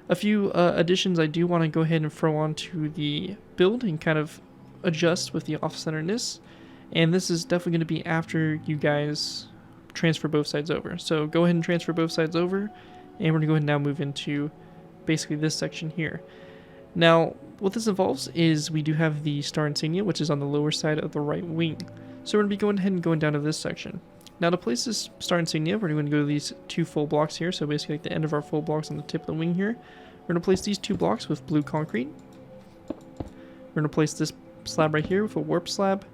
A few additions I do want to go ahead and throw onto the build and kind of adjust with the off-centeredness. And this is definitely going to be after you guys transfer both sides over. So go ahead and transfer both sides over. And we're going to go ahead and now move into basically this section here. Now, what this involves is we do have the star insignia, which is on the lower side of the right wing. So we're going to be going ahead and going down to this section. Now, to place this star insignia, we're going to go to these 2 full blocks here. So basically like the end of our full blocks on the tip of the wing here. We're going to place these 2 blocks with blue concrete. We're going to place this slab right here with a warp slab,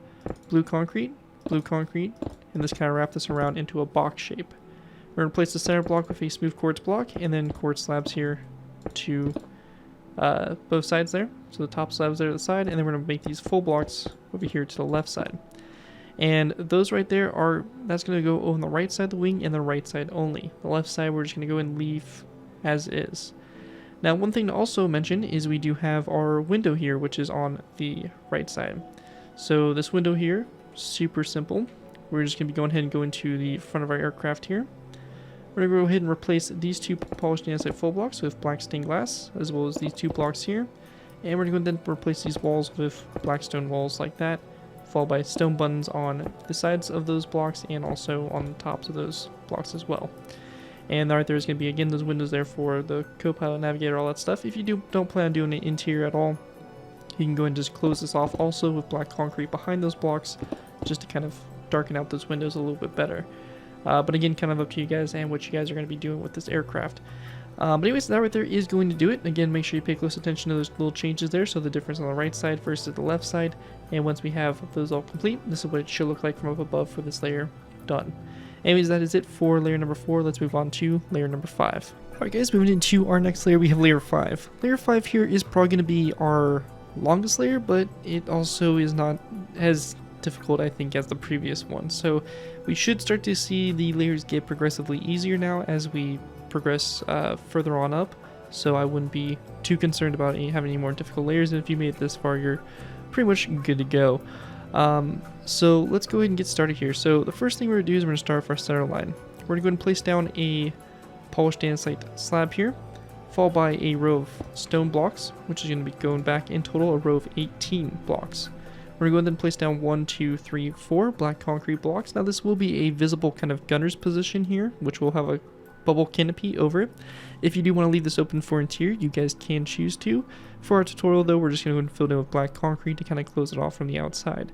blue concrete, and this kind of wrap this around into a box shape. We're going to place the center block with a smooth quartz block, and then quartz slabs here to both sides there. So the top slabs there to the side, and then we're going to make these full blocks over here to the left side. And those right there that's going to go on the right side of the wing and the right side only. The left side we're just going to go and leave as is. Now, one thing to also mention is we do have our window here, which is on the right side. So this window here, super simple. We're just going to be going ahead and go into the front of our aircraft here. We're going to go ahead and replace these 2 polished andesite full blocks with black stained glass, as well as these 2 blocks here. And we're going to then replace these walls with black stone walls like that, followed by stone buttons on the sides of those blocks and also on the tops of those blocks as well. And right there is going to be, again, those windows there for the co-pilot, navigator, all that stuff. If you don't plan on doing an interior at all, you can go and just close this off also with black concrete behind those blocks, just to kind of darken out those windows a little bit better. But again, kind of up to you guys and what you guys are going to be doing with this aircraft. But anyways, that right there is going to do it. Again, make sure you pay close attention to those little changes there. So the difference on the right side versus the left side. And once we have those all complete, this is what it should look like from up above for this layer done. Anyways, that is it for layer number 4. Let's move on to layer number 5. Alright guys, moving into our next layer, we have layer 5. Layer 5 here is probably going to be our longest layer, but it also is not as difficult, I think, as the previous one. So we should start to see the layers get progressively easier now as we progress further on up. So I wouldn't be too concerned about having any more difficult layers. And if you made it this far, you're pretty much good to go. So let's go ahead and get started here. So the first thing we're going to do is we're going to start with our center line. We're going to go ahead and place down a polished andesite slab here, followed by a row of stone blocks, which is going to be going back in total a row of 18 blocks. We're going to go ahead and place down 1, 2, 3, 4 black concrete blocks. Now this will be a visible kind of gunner's position here, which will have a bubble canopy over it. If you do want to leave this open for interior, you guys can choose to. For our tutorial though, we're just going to go and fill it in with black concrete to kind of close it off from the outside.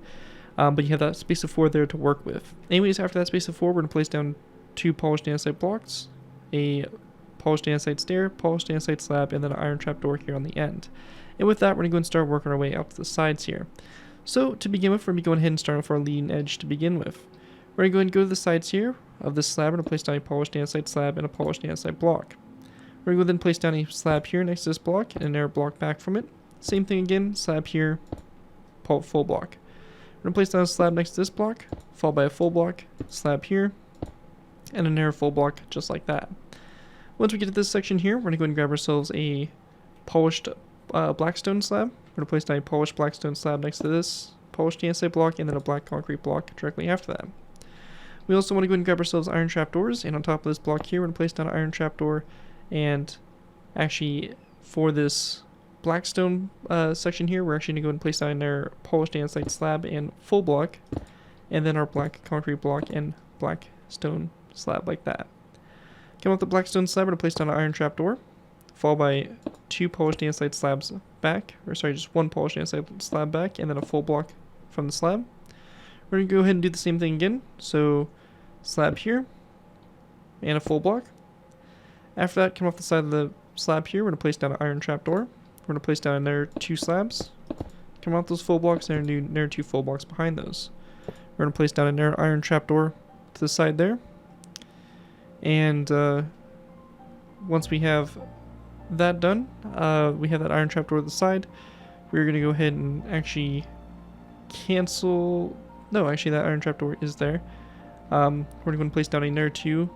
But you have that space of 4 there to work with. Anyways, after that space of 4, we're going to place down 2 polished andesite blocks, a polished andesite stair, polished andesite slab, and then an iron trapdoor here on the end. And with that, we're going to go and start working our way out to the sides here. So to begin with, we're going to be going ahead and start off our leading edge to begin with. We're going to go and go to the sides here of this slab. We're going to place down a polished andesite slab and a polished andesite block. We're going to go then place down a slab here next to this block and an air block back from it. Same thing again, slab here, full block. We're going to place down a slab next to this block, followed by a full block, slab here, and an air full block just like that. Once we get to this section here, we're going to go and grab ourselves a polished blackstone slab. We're going to place down a polished blackstone slab next to this polished andesite block and then a black concrete block directly after that. We also want to go and grab ourselves iron trapdoors, and on top of this block here, we're going to place down an iron trapdoor, and actually for this blackstone section here, we're actually going to go and place down our polished andesite slab and full block, and then our black concrete block and black stone slab like that. Come off the blackstone slab, we're going to place down an iron trapdoor, followed by 2 polished andesite slabs back, or sorry, just 1 polished andesite slab back, and then a full block from the slab. We're going to go ahead and do the same thing again, so slab here, and a full block. After that, come off the side of the slab here, we're going to place down an iron trapdoor. We're going to place down another 2 slabs. Come off those full blocks, and another 2 full blocks behind those. We're going to place down another iron trapdoor to the side there. And once we have that done, we have that iron trapdoor to the side. We're going to go ahead and actually cancel... No, actually that iron trapdoor is there. We're going to place down another 2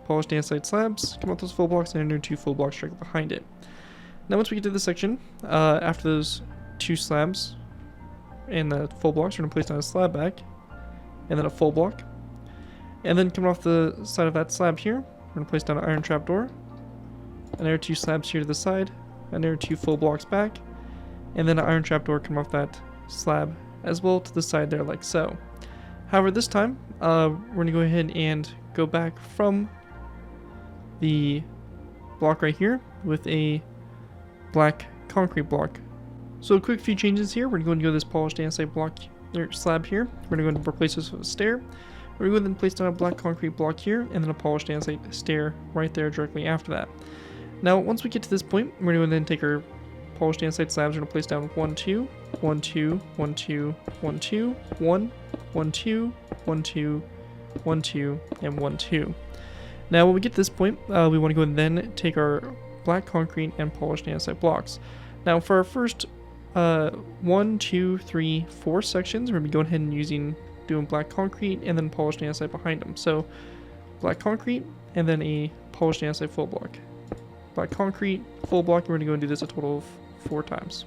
polished andesite slabs, come out those full blocks, and another 2 full blocks directly behind it. Now once we get to this section, after those 2 slabs and the full blocks, we're going to place down a slab back, and then a full block. And then coming off the side of that slab here, we're going to place down an iron trapdoor, another 2 slabs here to the side, another 2 full blocks back, and then an iron trapdoor coming off that slab as well to the side there like so. However, this time, we're going to go ahead and go back from the block right here with a black concrete block. So a quick few changes here. We're going to go to this polished andesite block or slab here. We're going to go and replace this with a stair. We're going to then place down a black concrete block here and then a polished andesite stair right there directly after that. Now, once we get to this point, we're going to then take our polished andesite slabs. We're going to place down 1, 2, 1, 2, 1, 2, 1, 2, 1, 1, 2, 1, 2, 1, 2, and 1, 2. Now, when we get to this point, we want to go and then take our black concrete and polished andesite blocks. Now, for our first 1, 2, 3, 4 sections, we're going to be going ahead and doing black concrete and then polished andesite behind them. So, black concrete and then a polished andesite full block. Black concrete, full block, and we're going to go and do this a total of 4 times.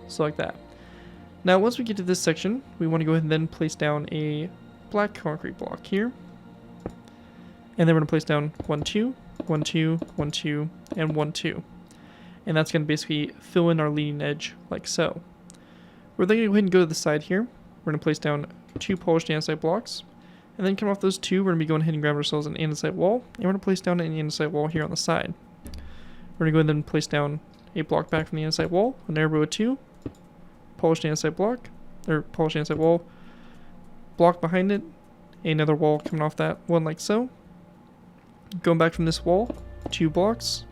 So like that. Now once we get to this section, we want to go ahead and then place down a black concrete block here. And then we're going to place down 1, 2, 1, 2, 1, 2, and 1, 2. And that's going to basically fill in our leading edge like so. We're then going to go ahead and go to the side here. We're going to place down 2 polished andesite blocks. And then come off those 2, we're going to be going ahead and grab ourselves an andesite wall. And we're going to place down an andesite wall here on the side. We're going to go ahead and place down a block back from the andesite wall, an air row of 2, polished andesite block, or polished andesite wall, block behind it, another wall coming off that one like so. Going back from this wall, 2 blocks,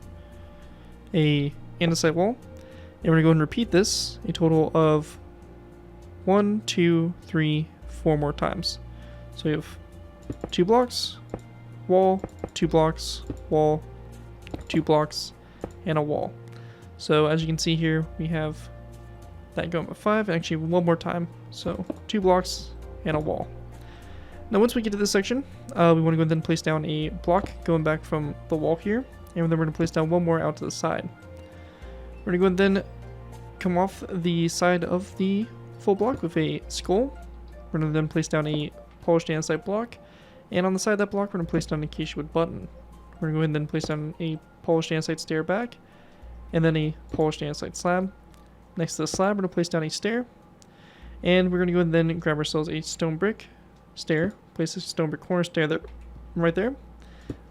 a andesite wall, and we're going to go and repeat this a total of 1, 2, 3, 4 more times. So we have 2 blocks, wall, 2 blocks, wall, 2 blocks, and a wall. So as you can see here, we have that going by 5, and actually 1 more time. So 2 blocks and a wall. Now once we get to this section, we want to go and then place down a block going back from the wall here, and then we're going to place down 1 more out to the side. We're going to go and then come off the side of the full block with a skull. We're going to then place down a polished andesite block, and on the side of that block, we're going to place down a acacia wood button. We're going to go ahead and then place down a polished andesite stair back, and then a polished andesite slab. Next to the slab, we're going to place down a stair, And we're going to go and then grab ourselves a stone brick stair, place a stone brick corner stair there, right there,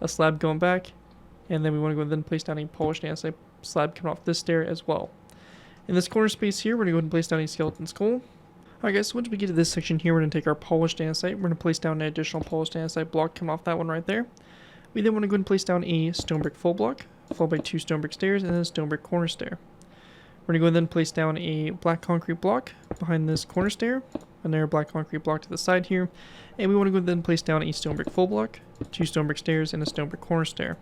a slab going back, and then we want to go and then place down a polished andesite slab coming off this stair as well. In this corner space here, we're going to go ahead and place down a skeleton skull. Alright guys, so once we get to this section here, we're going to take our polished andesite, we're going to place down an additional polished andesite block coming off that one right there. We then want to go ahead and place down a stone brick full block, followed by 2 stone brick stairs, and then a stone brick corner stair. We're going to go and then place down a black concrete block behind this corner stair, another black concrete block to the side here, and we want to go and then place down a stone brick full block, 2 stone brick stairs, and a stone brick corner stair.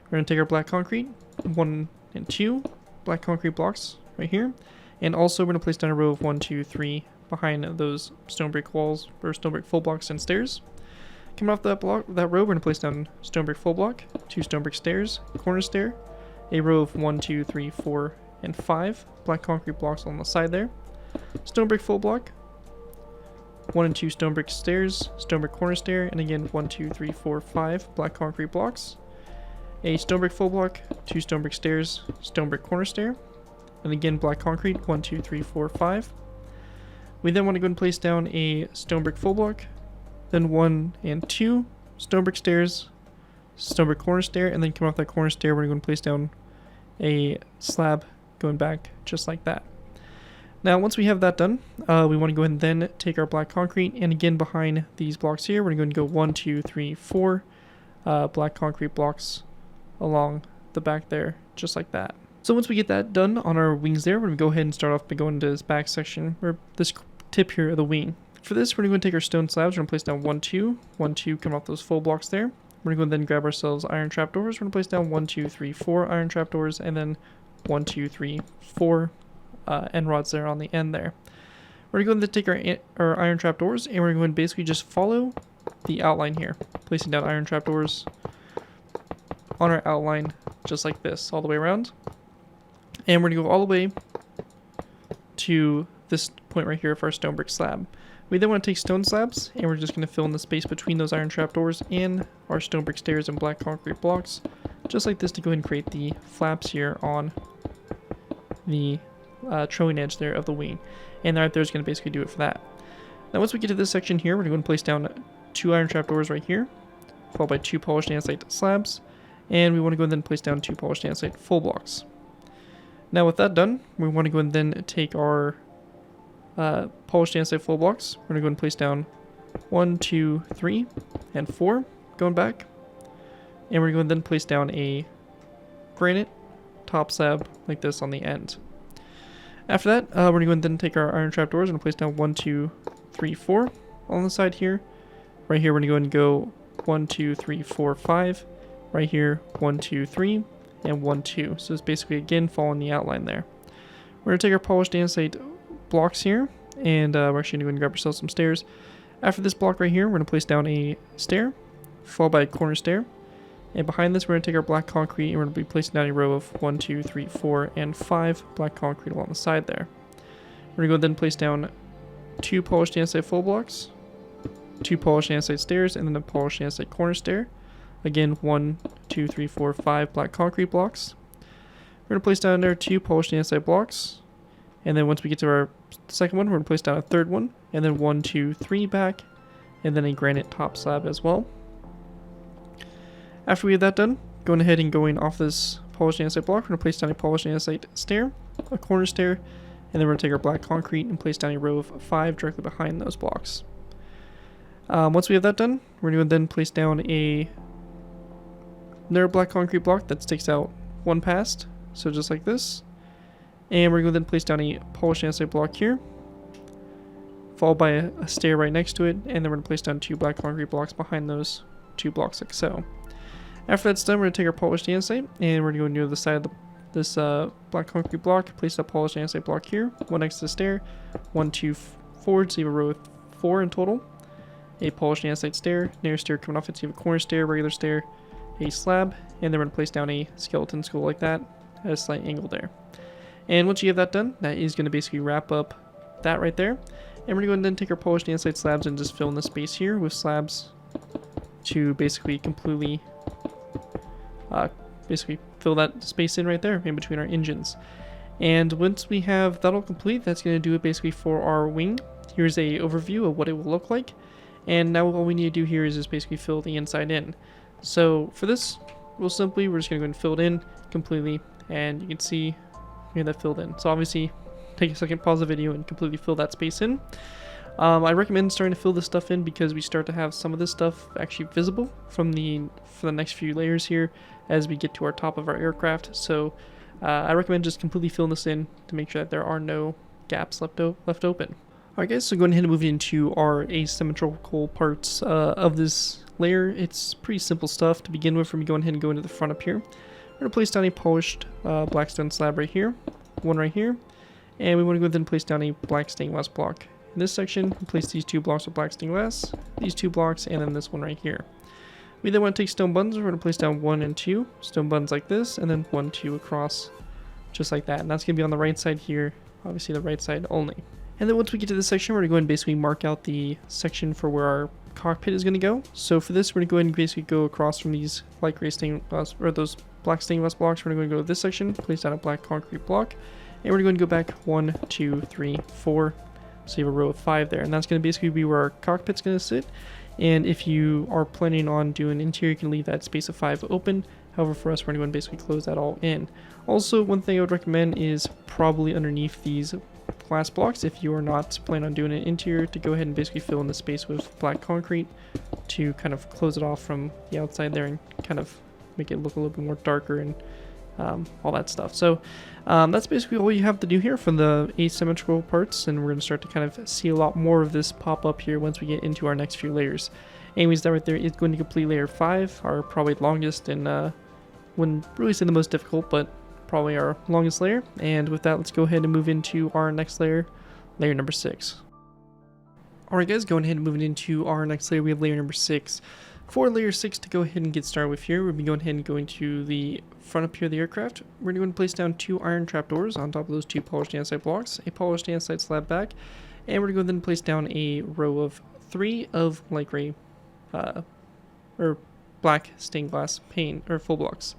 We're going to take our black concrete, 1 and 2 black concrete blocks right here, and also we're going to place down a row of 1, 2, 3 behind those stone brick walls, or stone brick full blocks and stairs. Coming off that row, we're going to place down stone brick full block, 2 stone brick stairs, corner stair, a row of 1, 2, 3, 4, and 5 black concrete blocks on the side there. Stone brick full block, 1 and 2 stone brick stairs, stone brick corner stair, and again 1, 2, 3, 4, 5 black concrete blocks. A stone brick full block, 2 stone brick stairs, stone brick corner stair, and again black concrete, 1, 2, 3, 4, 5. We then want to go and place down a stone brick full block, then 1 and 2 stone brick stairs, stone brick corner stair, and then come off that corner stair, we're going to place down a slab going back just like that. Now once we have that done, we want to go ahead and then take our black concrete, and again behind these blocks here, we're going to go 1, 2, 3, 4 black concrete blocks along the back there, just like that. So once we get that done on our wings there, we're going to go ahead and start off by going to this back section, or this tip here of the wing. For this, we're going to take our stone slabs, we're going to place down 1, 2, 1, 2, come off those full blocks there. We're going to go and then grab ourselves iron trapdoors, we're going to place down 1, 2, 3, 4 iron trapdoors, and then 1, 2, 3, 4 end rods there on the end there. We're going to take our iron trapdoors, and we're going to basically just follow the outline here, placing down iron trapdoors on our outline just like this all the way around. And we're going to go all the way to this point right here of our stone brick slab. We then want to take stone slabs, and we're just going to fill in the space between those iron trapdoors and our stone brick stairs and black concrete blocks, just like this, to go ahead and create the flaps here on the trailing edge there of the wing. And right there is going to basically do it for that. Now once we get to this section here, we're going to place down 2 iron trapdoors right here, followed by 2 polished andesite slabs, and we want to go and then place down 2 polished andesite full blocks. Now with that done, we want to go and then take our polished andesite full blocks. We're going to go and place down 1, 2, 3, and 4 going back, and we're going to then place down a granite top slab like this on the end. After that, we're going to go and then take our iron trapdoors and place down 1, 2, 3, 4 on the side here. Right here, we're going to go 1, 2, 3, 4, 5. Right here, 1, 2, 3, and 1, 2. So it's basically again following the outline there. We're going to take our polished andesite blocks here, and we're actually going to go and grab ourselves some stairs. After this block right here, we're going to place down a stair, followed by a corner stair. And behind this, we're going to take our black concrete, and we're going to be placing down a row of 1, 2, 3, 4, and 5 black concrete along the side there. We're going to go then place down 2 polished andesite full blocks, 2 polished andesite stairs, and then a polished andesite corner stair. Again, 1, 2, 3, 4, 5 black concrete blocks. We're going to place down there 2 polished andesite blocks. And then once we get to our second one, we're going to place down a third one. And then 1, 2, 3 back. And then a granite top slab as well. After we have that done, going ahead and going off this polished andesite block, we're going to place down a polished andesite stair, a corner stair, and then we're going to take our black concrete and place down a row of 5 directly behind those blocks. Once we have that done, we're going to then place down another black concrete block that sticks out one past, so just like this. And we're going to then place down a polished andesite block here, followed by a stair right next to it, and then we're going to place down 2 black concrete blocks behind those 2 blocks like so. After that's done, we're going to take our polished andesite, and we're going to go near the side of this black concrete block, place that polished andesite block here, one next to the stair, 1, 2 forward, so you have a row of 4 in total. A polished andesite stair, another stair coming off it, so you have a corner stair, regular stair, a slab, and then we're going to place down a skeleton skull like that at a slight angle there. And once you have that done, that is going to basically wrap up that right there. And we're going to go and then take our polished andesite slabs and just fill in the space here with slabs to basically completely fill that space in right there in between our engines. And once we have that all complete, that's going to do it basically for our wing. here's a overview of what it will look like. And now all we need to do here is just basically fill the inside in. So for this, we're just going to go ahead and fill it in completely, and you can see here that filled in. So obviously, take a second, pause the video, and completely fill that space in. I recommend starting to fill this stuff in because we start to have some of this stuff actually visible for the next few layers here as we get to our top of our aircraft. So I recommend just completely filling this in to make sure that there are no gaps left open. Alright guys, so going ahead and moving into our asymmetrical parts of this layer. It's pretty simple stuff to begin with. We're going ahead and go into the front up here. We're going to place down a polished black stone slab right here, one right here, and we want to go ahead and place down a black stained glass block. In this section, we place these 2 blocks of black stained glass, these 2 blocks, and then this one right here. We then want to take stone buttons. We're going to place down 1 and 2 stone buttons like this, and then 1, 2 across, just like that. And that's going to be on the right side here, obviously the right side only. And then once we get to this section, we're going to go ahead and basically mark out the section for where our cockpit is going to go. So for this, we're going to go ahead and basically go across from these light gray stained glass, or those black stained glass blocks. We're going to go to this section, place down a black concrete block, and we're going to go back 1, 2, 3, 4. So you have a row of 5 there, and that's going to basically be where our cockpit's going to sit. And if you are planning on doing interior, you can leave that space of 5 open. However, for us, we're going to basically close that all in. Also, one thing I would recommend is probably underneath these glass blocks, if you are not planning on doing an interior, to go ahead and basically fill in the space with black concrete to kind of close it off from the outside there and kind of make it look a little bit more darker and all that stuff. So that's basically all you have to do here for the asymmetrical parts, and we're going to start to kind of see a lot more of this pop up here once we get into our next few layers. Anyways, that right there is going to complete layer 5, our probably longest and wouldn't really say the most difficult, but probably our longest layer. And with that, let's go ahead and move into our next layer, layer number 6. Alright guys, going ahead and moving into our next layer, we have layer number 6. For layer 6 to go ahead and get started with here, we'll be going ahead and going to the front up here of the aircraft. We're going to place down 2 iron trapdoors on top of those 2 polished andesite blocks, a polished andesite slab back, and we're going to go then place down a row of 3 of light gray or black stained glass pane or full blocks.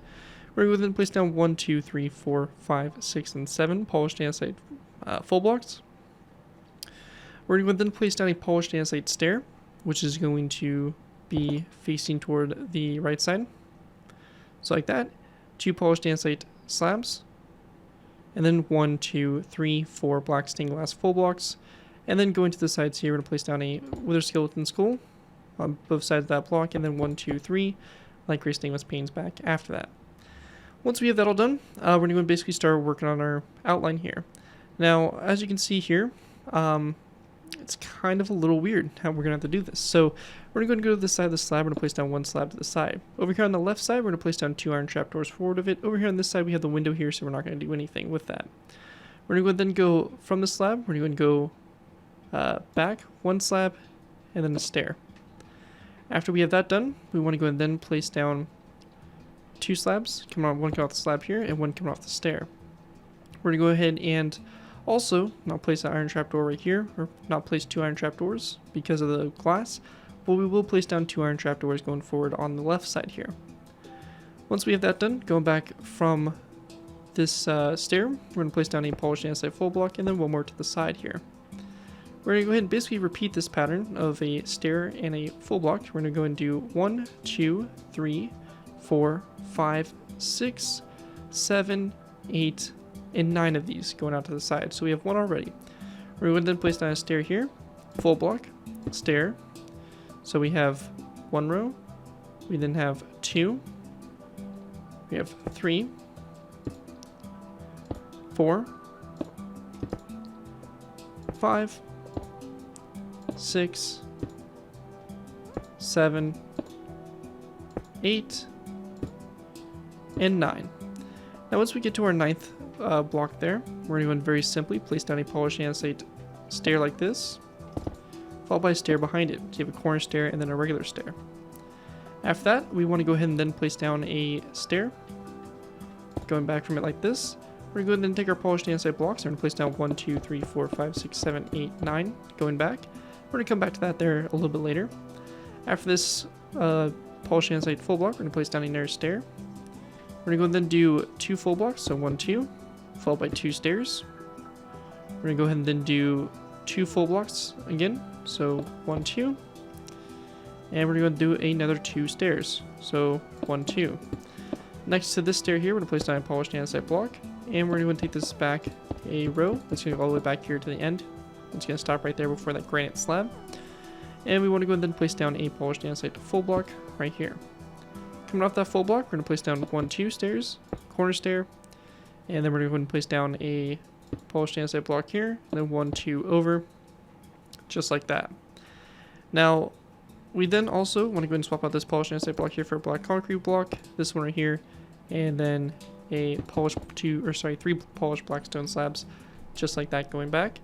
We're going to then place down 1, 2, 3, 4, 5, 6, and 7 polished andesite full blocks. We're going to then place down a polished andesite stair, which is going to be facing toward the right side. So like that. 2 polished andesite slabs. And then 1, 2, 3, 4 black stained glass full blocks. And then going to the sides here, we're going to place down a wither skeleton skull on both sides of that block. And then 1, 2, 3 light gray stained glass panes back after that. Once we have that all done, we're going to basically start working on our outline here. Now, as you can see here, it's kind of a little weird how we're going to have to do this. So we're going to go to this side of the slab. We're going to place down 1 slab to the side. Over here on the left side, we're going to place down 2 iron trapdoors forward of it. Over here on this side, we have the window here, so we're not going to do anything with that. We're going to then go from the slab. We're going to go back 1 slab and then a stair. After we have that done, we want to go and then place down 2 slabs, one coming off the slab here and 1 coming off the stair. We're going to go ahead and also not place an iron trapdoor right here, or not place 2 iron trapdoors because of the glass, but we will place down 2 iron trapdoors going forward on the left side here. Once we have that done, going back from this stair, we're going to place down a polished andesite full block and then 1 more to the side here. We're going to go ahead and basically repeat this pattern of a stair and a full block. We're going to go and do 1, 2, 3, 4, 5, 6, 7, 8, and 9 of these going out to the side. So we have 1 already. We're going to then place down a stair here, full block, stair. So we have 1 row. We then have 2. We have 3, 4, 5, 6, 7, 8, and 9. Now once we get to our 9th block there, we're going to very simply place down a polished andesite stair like this, followed by a stair behind it. So you have a corner stair and then a regular stair. After that, we want to go ahead and then place down a stair, going back from it like this. We're going to go ahead and take our polished andesite blocks. We're going to place down 1, 2, 3, 4, 5, 6, 7, 8, 9, going back. We're going to come back to that there a little bit later. After this polished andesite full block, we're going to place down another stair. We're going to go and then do 2 full blocks, so 1, 2, followed by 2 stairs. We're going to go ahead and then do 2 full blocks again. So 1, 2. And we're going to do another 2 stairs. So 1, 2. Next to this stair here, we're going to place down a polished andesite block. And we're going to take this back a row. That's going to go all the way back here to the end. It's going to stop right there before that granite slab. And we want to go ahead and place down a polished andesite full block right here. Coming off that full block, we're going to place down 1, 2 stairs, corner stair. And then we're going to go ahead and place down a polished andesite block here. And then 1, 2 over. Just like that. Now, we then also want to go ahead and swap out this polished andesite block here for a black concrete block. This one right here. And then a polished 3 polished black stone slabs. Just like that going back.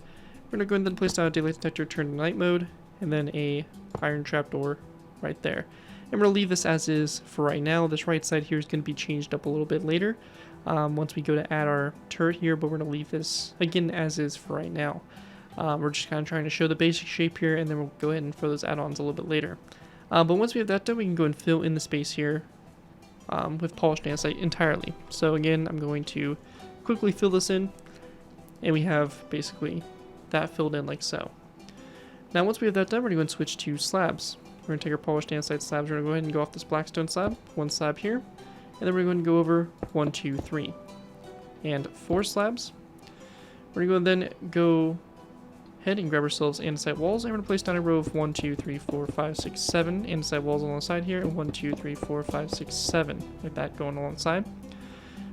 We're going to go ahead and place down a daylight detector, turn to night mode. And then a iron trapdoor right there. And we're going to leave this as is for right now. This right side here is going to be changed up a little bit later once we go to add our turret here, but we're going to leave this again as is for right now. We're just kind of trying to show the basic shape here, and then we'll go ahead and throw those add-ons a little bit later. But once we have that done, we can go and fill in the space here with polished andesite entirely. So again, I'm going to quickly fill this in, and we have basically that filled in like so. Now once we have that done, we're going to switch to slabs. We're going to take our polished andesite slabs, we're going to go ahead and go off this black stone slab, 1 slab here, and then we're going to go over 1, 2, 3, and 4 slabs. We're going to then go ahead and grab ourselves andesite walls, and we're going to place down a row of 1, 2, 3, 4, 5, 6, 7 andesite walls along the side here, and 1, 2, 3, 4, 5, 6, 7, like that going alongside.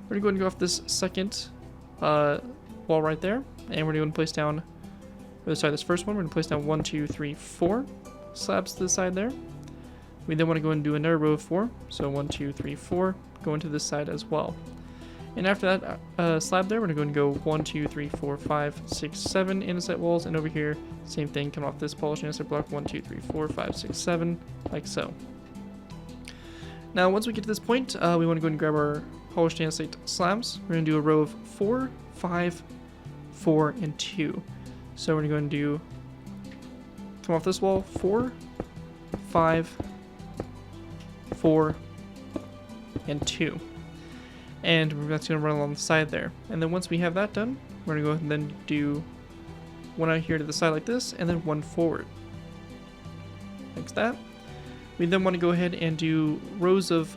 We're going to go ahead and go off this second wall right there, and we're going to place down, this first one, we're going to place down 1, 2, 3, 4 slabs to the side there. We then want to go and do another row of 4, so 1, 2, 3, 4, go into this side as well. And after that slab there, we're going to go 1, 2, 3, 4, 5, 6, 7 andesite walls, and over here, same thing, come off this polished andesite block, 1, 2, 3, 4, 5, 6, 7, like so. Now, once we get to this point, we want to go and grab our polished andesite slabs. We're going to do a row of 4, 5, 4, and 2. So we're going to go and do, come off this wall, 4, 5, 4, and 2. And that's going to run along the side there. And then once we have that done, we're going to go ahead and then do one out here to the side like this, and then one forward. Like that. We then want to go ahead and do rows of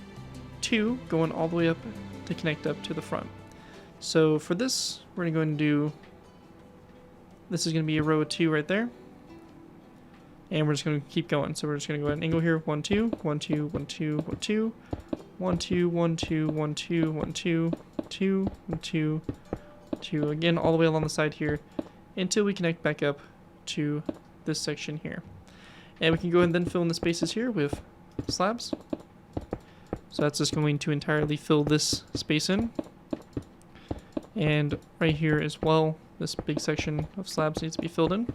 2 going all the way up to connect up to the front. So for this, we're going to go and do, this is going to be a row of 2 right there. And we're just going to keep going. So we're just going to go ahead and angle here. 1, 2, 1, 2, 1, 2, 1, 2, 1, 2, 1, 2, 1, 2, 1, 2, 2, 1, 2, 2. Again, all the way along the side here until we connect back up to this section here. And we can go ahead and then fill in the spaces here with slabs. So that's just going to entirely fill this space in. And right here as well, this big section of slabs needs to be filled in.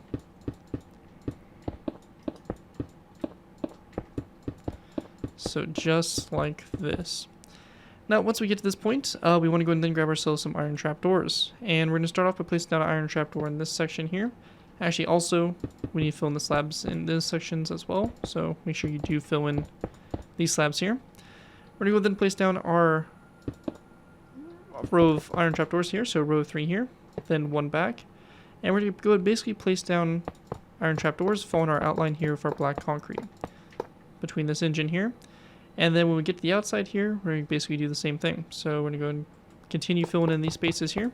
So just like this. Now, once we get to this point, we want to go and then grab ourselves some iron trapdoors. And we're going to start off by placing down an iron trapdoor in this section here. Actually, also, we need to fill in the slabs in these sections as well. So make sure you do fill in these slabs here. We're going to go then place down our row of iron trapdoors here. So row 3 here, then 1 back. And we're going to go and basically place down iron trapdoors following our outline here of our black concrete between this engine here. And then when we get to the outside here, we're going to basically do the same thing. So we're going to go and continue filling in these spaces here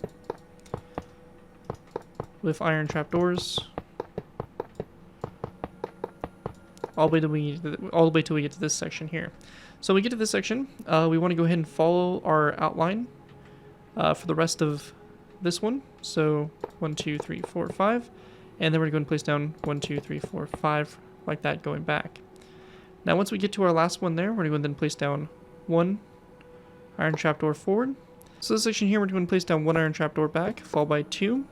with iron trapdoors all the way till we get to this section here. So when we get to this section, we want to go ahead and follow our outline for the rest of this one. So 1, 2, 3, 4, 5, and then we're going to go and place down 1, 2, 3, 4, 5 like that going back. Now once we get to our last one there, we're going to go and then place down 1 iron trapdoor forward. So this section here, we're going to place down 1 iron trapdoor back, followed by 2,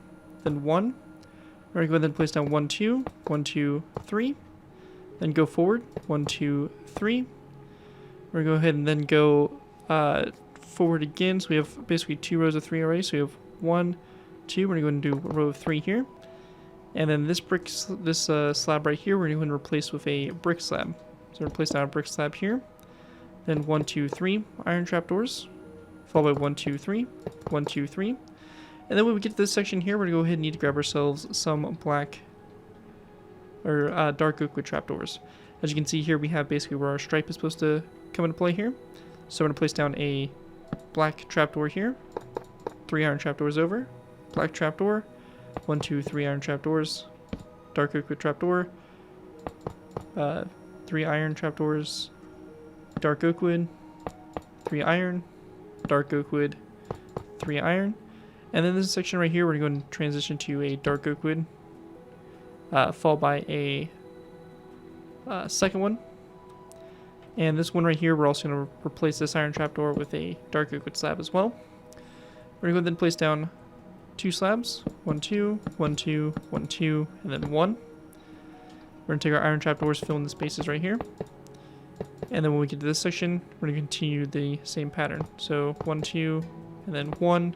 then 1. We're going to go and then place down 1, 2, 1, 2, 3. Then go forward, 1, 2, 3. We're going to go ahead and then go forward again. So we have basically 2 rows of 3 already. So we have 1, 2. We're going to go and do a row of 3 here. And then this slab right here, we're going to replace with a brick slab. So we're going to place down a brick slab here. Then 1, 2, 3 iron trapdoors. Followed by 1, 2, 3. 1, 2, 3. And then when we get to this section here, we're going to go ahead and need to grab ourselves some black or dark oak wood trapdoors. As you can see here, we have basically where our stripe is supposed to come into play here. So we're going to place down a black trapdoor here, 3 iron trapdoors over, black trapdoor, 1, 2, 3 iron trapdoors, dark oak wood trapdoor, 3 iron trapdoors, dark oak wood, 3 iron, dark oak wood, 3 iron, and then this section right here we're going to transition to a dark oak wood, followed by a second one, and this one right here we're also going to replace this iron trapdoor with a dark oak wood slab as well. We're going to then place down 2 slabs, 1, 2, 1, 2, 1, 2, and then 1. We're going to take our iron trapdoors, fill in the spaces right here. And then when we get to this section, we're going to continue the same pattern. So 1, 2, and then 1.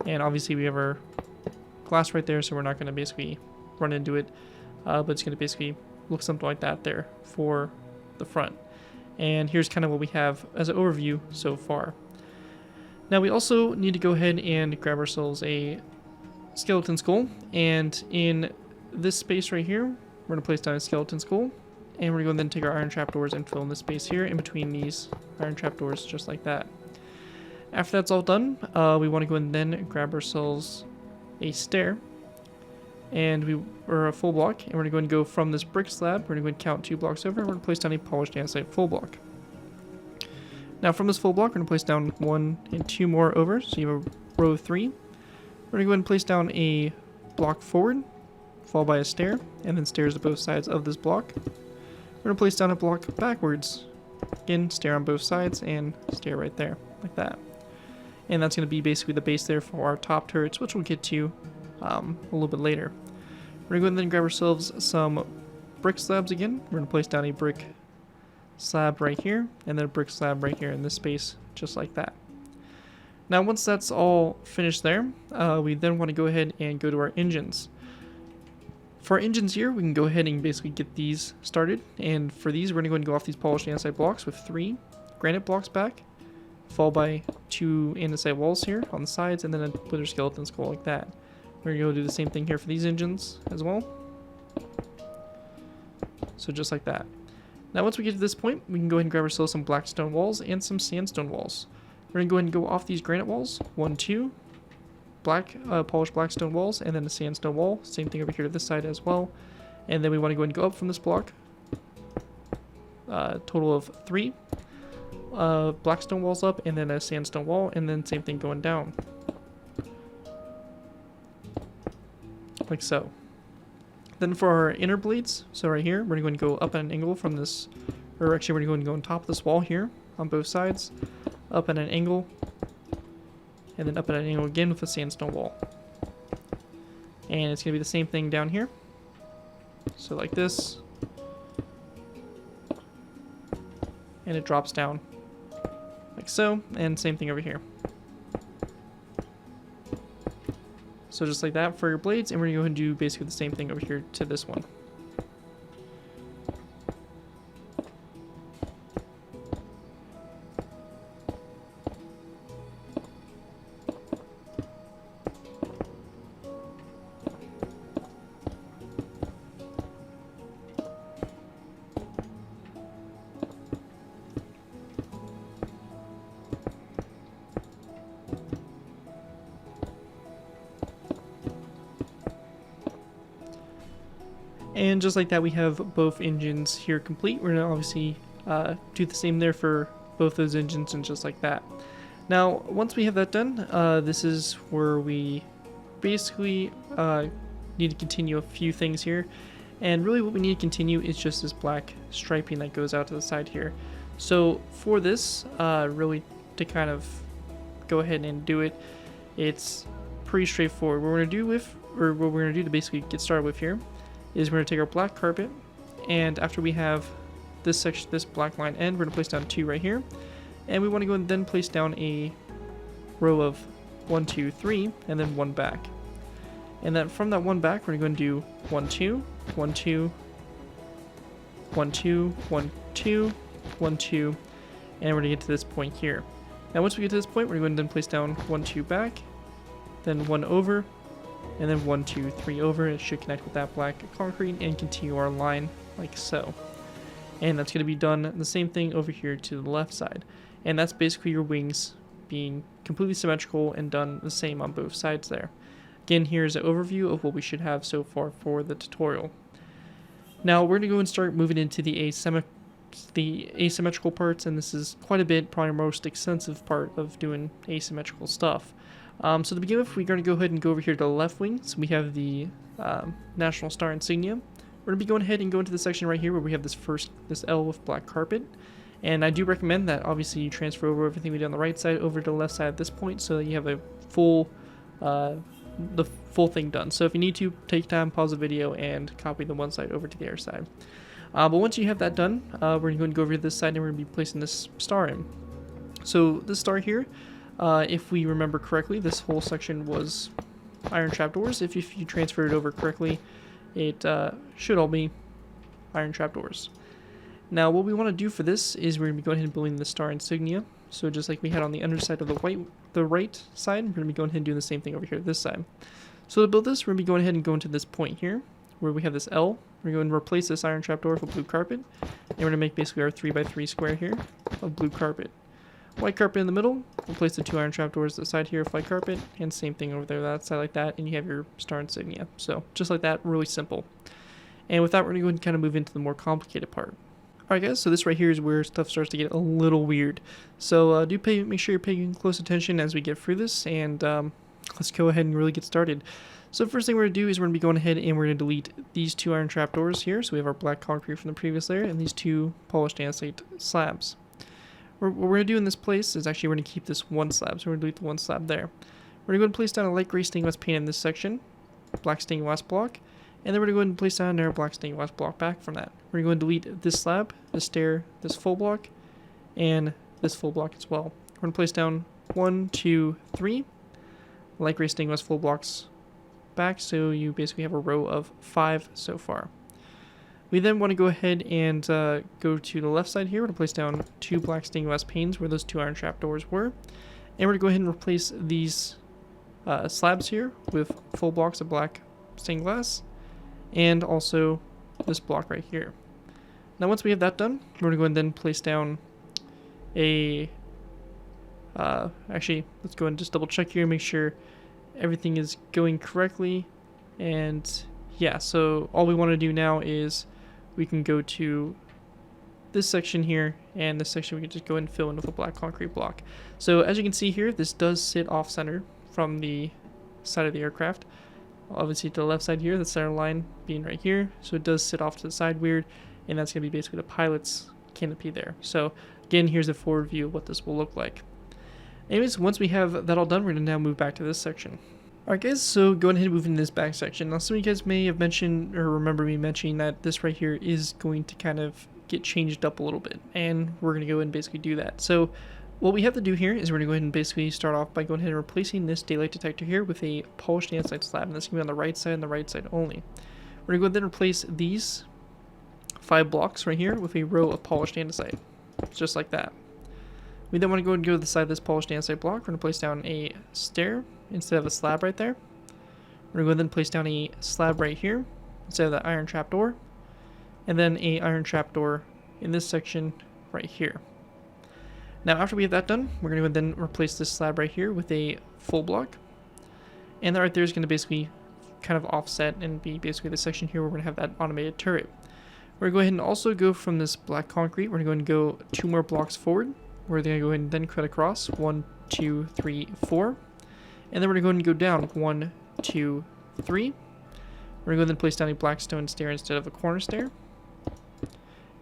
And obviously we have our glass right there, so we're not going to basically run into it. But it's going to basically look something like that there for the front. And here's kind of what we have as an overview so far. Now we also need to go ahead and grab ourselves a skeleton skull. And in this space right here, we're going to place down a skeleton skull, and we're going to then take our iron trapdoors and fill in the space here in between these iron trapdoors, just like that. After that's all done, we want to go and then grab ourselves a stair, or a full block, and we're going to go from this brick slab, we're going to go and count 2 blocks over, and we're going to place down a polished andesite full block. Now from this full block, we're going to place down 1 and 2 more over, so you have a row of 3. We're going to go ahead and place down a block forward, followed by a stair, and then stairs to both sides of this block. We're going to place down a block backwards. Again, stair on both sides, and stair right there, like that. And that's going to be basically the base there for our top turrets, which we'll get to a little bit later. We're going to go and then grab ourselves some brick slabs again. We're going to place down a brick slab right here, and then a brick slab right here in this space, just like that. Now once that's all finished there, we then want to go ahead and go to our engines. For our engines here, we can go ahead and basically get these started, and for these we're going to go ahead and go off these polished andesite blocks with 3 granite blocks back, followed by 2 andesite walls here on the sides, and then a wither skeleton skull like that. We're going to go do the same thing here for these engines as well. So just like that. Now once we get to this point, we can go ahead and grab ourselves some black stone walls and some sandstone walls. We're going to go ahead and go off these granite walls, 1, 2, polished black stone walls, and then a sandstone wall. Same thing over here to this side as well. And then we want to go ahead and go up from this block. Total of 3 black stone walls up, and then a sandstone wall, and then same thing going down. Like so. Then for our inner blades, so right here, we're going to go up at an angle from this, or actually we're going to go on top of this wall here on both sides, up at an angle, and then up at an angle again with a sandstone wall. And it's going to be the same thing down here. So like this. And it drops down like so, and same thing over here. So just like that for your blades, and we're going to go ahead and do basically the same thing over here to this one. And just like that, we have both engines here complete. We're going to obviously do the same there for both those engines, and just like that. Now, once we have that done, this is where we basically need to continue a few things here. And really what we need to continue is just this black striping that goes out to the side here. So for this, really to kind of go ahead and do it, it's pretty straightforward. What we're going to do to basically get started with here is we're going to take our black carpet, and after we have this section, this black line end, we're going to place down 2 right here, and we want to go and then place down a row of 1, 2, 3, and then 1 back. And then from that 1 back, we're going to do 1, 2, 1, 2, 1, 2, 1, 2, 1, 2, and we're going to get to this point here. Now once we get to this point, we're going to then place down 1, 2 back, then 1 over, and then 1, 2, 3 over. It should connect with that black concrete and continue our line like so. And that's going to be done the same thing over here to the left side. And that's basically your wings being completely symmetrical and done the same on both sides there. Again, here's an overview of what we should have so far for the tutorial. Now we're going to go and start moving into the asymmetrical parts, and this is quite a bit, probably our most extensive part of doing asymmetrical stuff. So to begin with, we're going to go ahead and go over here to the left wing. So we have the National Star insignia. We're going to be going ahead and go into the section right here where we have this L with black carpet. And I do recommend that obviously you transfer over everything we did on the right side over to the left side at this point so that you have a full the full thing done. So if you need to, take time, pause the video, and copy the one side over to the other side. But once you have that done, we're going to go over to this side and we're going to be placing this star in. So this star here, if we remember correctly, this whole section was iron trapdoors. If you transfer it over correctly, it should all be iron trapdoors. Now what we want to do for this is we're going to be going ahead and building the star insignia. So just like we had on the underside of the right side, we're going to be going ahead and doing the same thing over here this side. So to build this, we're going to be going ahead and going to this point here where we have this L. We're going to replace this iron trapdoor with a blue carpet, and we're going to make basically our 3x3 square here of blue carpet. White carpet in the middle, replace the 2 iron trapdoors at the side here of white carpet, and same thing over there, that side like that, and you have your star insignia. So just like that, really simple. And with that, we're going to go ahead and kind of move into the more complicated part. Alright guys, so this right here is where stuff starts to get a little weird. So make sure you're paying close attention as we get through this, and let's go ahead and really get started. So the first thing we're going to do is we're going to be going ahead and we're going to delete these 2 iron trapdoors here. So we have our black concrete from the previous layer and these 2 polished andesite slabs. What we're going to do in this place is actually we're going to keep this 1 slab. So we're going to delete the 1 slab there. We're going to go and place down a light gray stained glass paint in this section, black stained glass block, and then we're going to go ahead and place down another black stained glass block back from that. We're going to go and delete this slab, this stair, this full block, and this full block as well. We're going to place down 1, 2, 3 light gray stained glass full blocks back, so you basically have a row of 5 so far. We then want to go ahead and go to the left side here. We're going to place down 2 black stained glass panes where those 2 iron trapdoors were, and we're going to go ahead and replace these slabs here with full blocks of black stained glass, and also this block right here. Now once we have that done, we're going to go and then place down a actually, let's go and just double check here, make sure everything is going correctly. And yeah, so all we want to do now is we can go to this section here, and this section we can just go and fill in with a black concrete block. So as you can see here, this does sit off center from the side of the aircraft. Obviously to the left side here, the center line being right here, so it does sit off to the side weird, and that's going to be basically the pilot's canopy there. So again, here's a forward view of what this will look like. Anyways, once we have that all done, we're going to now move back to this section. Alright guys, so go ahead and move into this back section. Now some of you guys may have mentioned, or remember me mentioning, that this right here is going to kind of get changed up a little bit, and we're going to go and basically do that. So what we have to do here is we're going to go ahead and basically start off by going ahead and replacing this daylight detector here with a polished andesite slab, and that's going to be on the right side and the right side only. We're going to go ahead and replace these 5 blocks right here with a row of polished andesite, just like that. We then want to go and go to the side of this polished andesite block. We're going to place down a stair instead of a slab right there. We're going to go and place down a slab right here instead of that iron trapdoor, and then a iron trapdoor in this section right here. Now after we have that done, we're going to then replace this slab right here with a full block, and that right there is going to basically kind of offset and be basically the section here where we're going to have that automated turret. We're going to go ahead and also go from this black concrete, we're going to go and go 2 more blocks forward. We're going to go ahead and then cut across 1, 2, 3, 4, and then we're going to go ahead and go down 1, 2, 3. We're going to go then place down a black stone stair instead of a corner stair,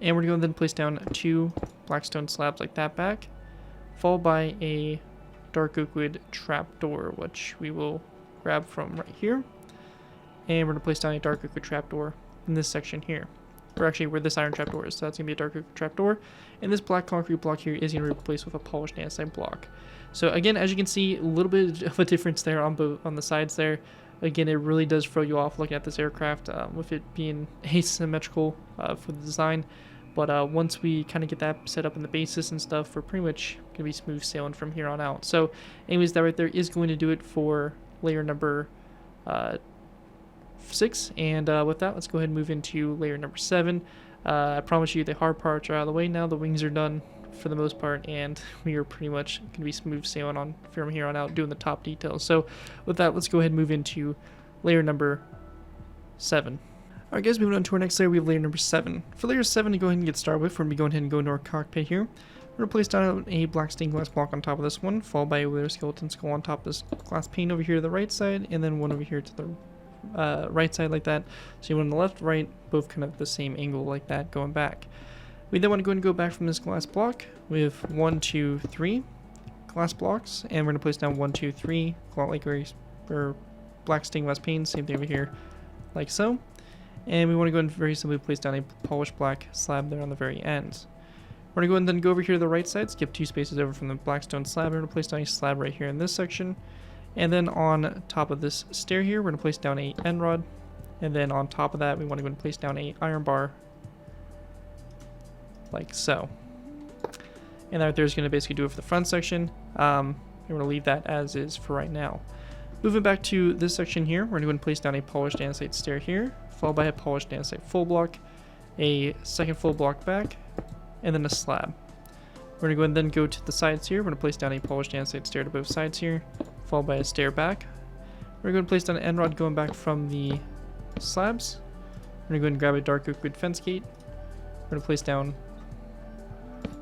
and we're going to go then place down 2 black stone slabs like that back, followed by a dark oak wood trapdoor, which we will grab from right here, and we're going to place down a dark oak wood trapdoor in this section here. Or actually where this iron trapdoor is, so that's going to be a dark oak trapdoor, and this black concrete block here is going to be replaced with a polished andesite block. So again, as you can see, a little bit of a difference there on the sides there. Again, it really does throw you off looking at this aircraft with it being asymmetrical for the design. But once we kind of get that set up in the basis and stuff, we're pretty much going to be smooth sailing from here on out. So anyways, that right there is going to do it for layer number 6. And with that, let's go ahead and move into layer number 7. I promise you the hard parts are out of the way now. The wings are done for the most part, and we are pretty much going to be smooth sailing on from here on out doing the top details. So with that, let's go ahead and move into layer number 7. Alright guys, moving on to our next layer, we have layer number 7. For layer 7 to go ahead and get started with, we're going to be going ahead and go into our cockpit here. We're going to place down a black stained glass block on top of this one, followed by a wither skeleton skull on top of this glass pane over here to the right side, and then one over here to the right side like that. So you want on the left, right, both kind of the same angle like that going back. We then want to go ahead and go back from this glass block with 1, 2, 3 glass blocks, and we're going to place down 1, 2, 3 like or black stained glass panes, same thing over here, like so. And we want to go and very simply place down a polished black slab there on the very end. We're going to go and then go over here to the right side, skip 2 spaces over from the black stone slab. We're going to place down a slab right here in this section. And then on top of this stair here, we're going to place down a end rod. And then on top of that, we want to go and place down a iron bar, like so. And that right there is going to basically do it for the front section. We're going to leave that as is for right now. Moving back to this section here, we're going to go and place down a polished andesite stair here, followed by a polished andesite full block, a second full block back, and then a slab. We're going to go and then go to the sides here. We're going to place down a polished andesite stair to both sides here, followed by a stair back. We're going to place down an end rod going back from the slabs. We're going to go and grab a dark oak wood fence gate. We're going to place down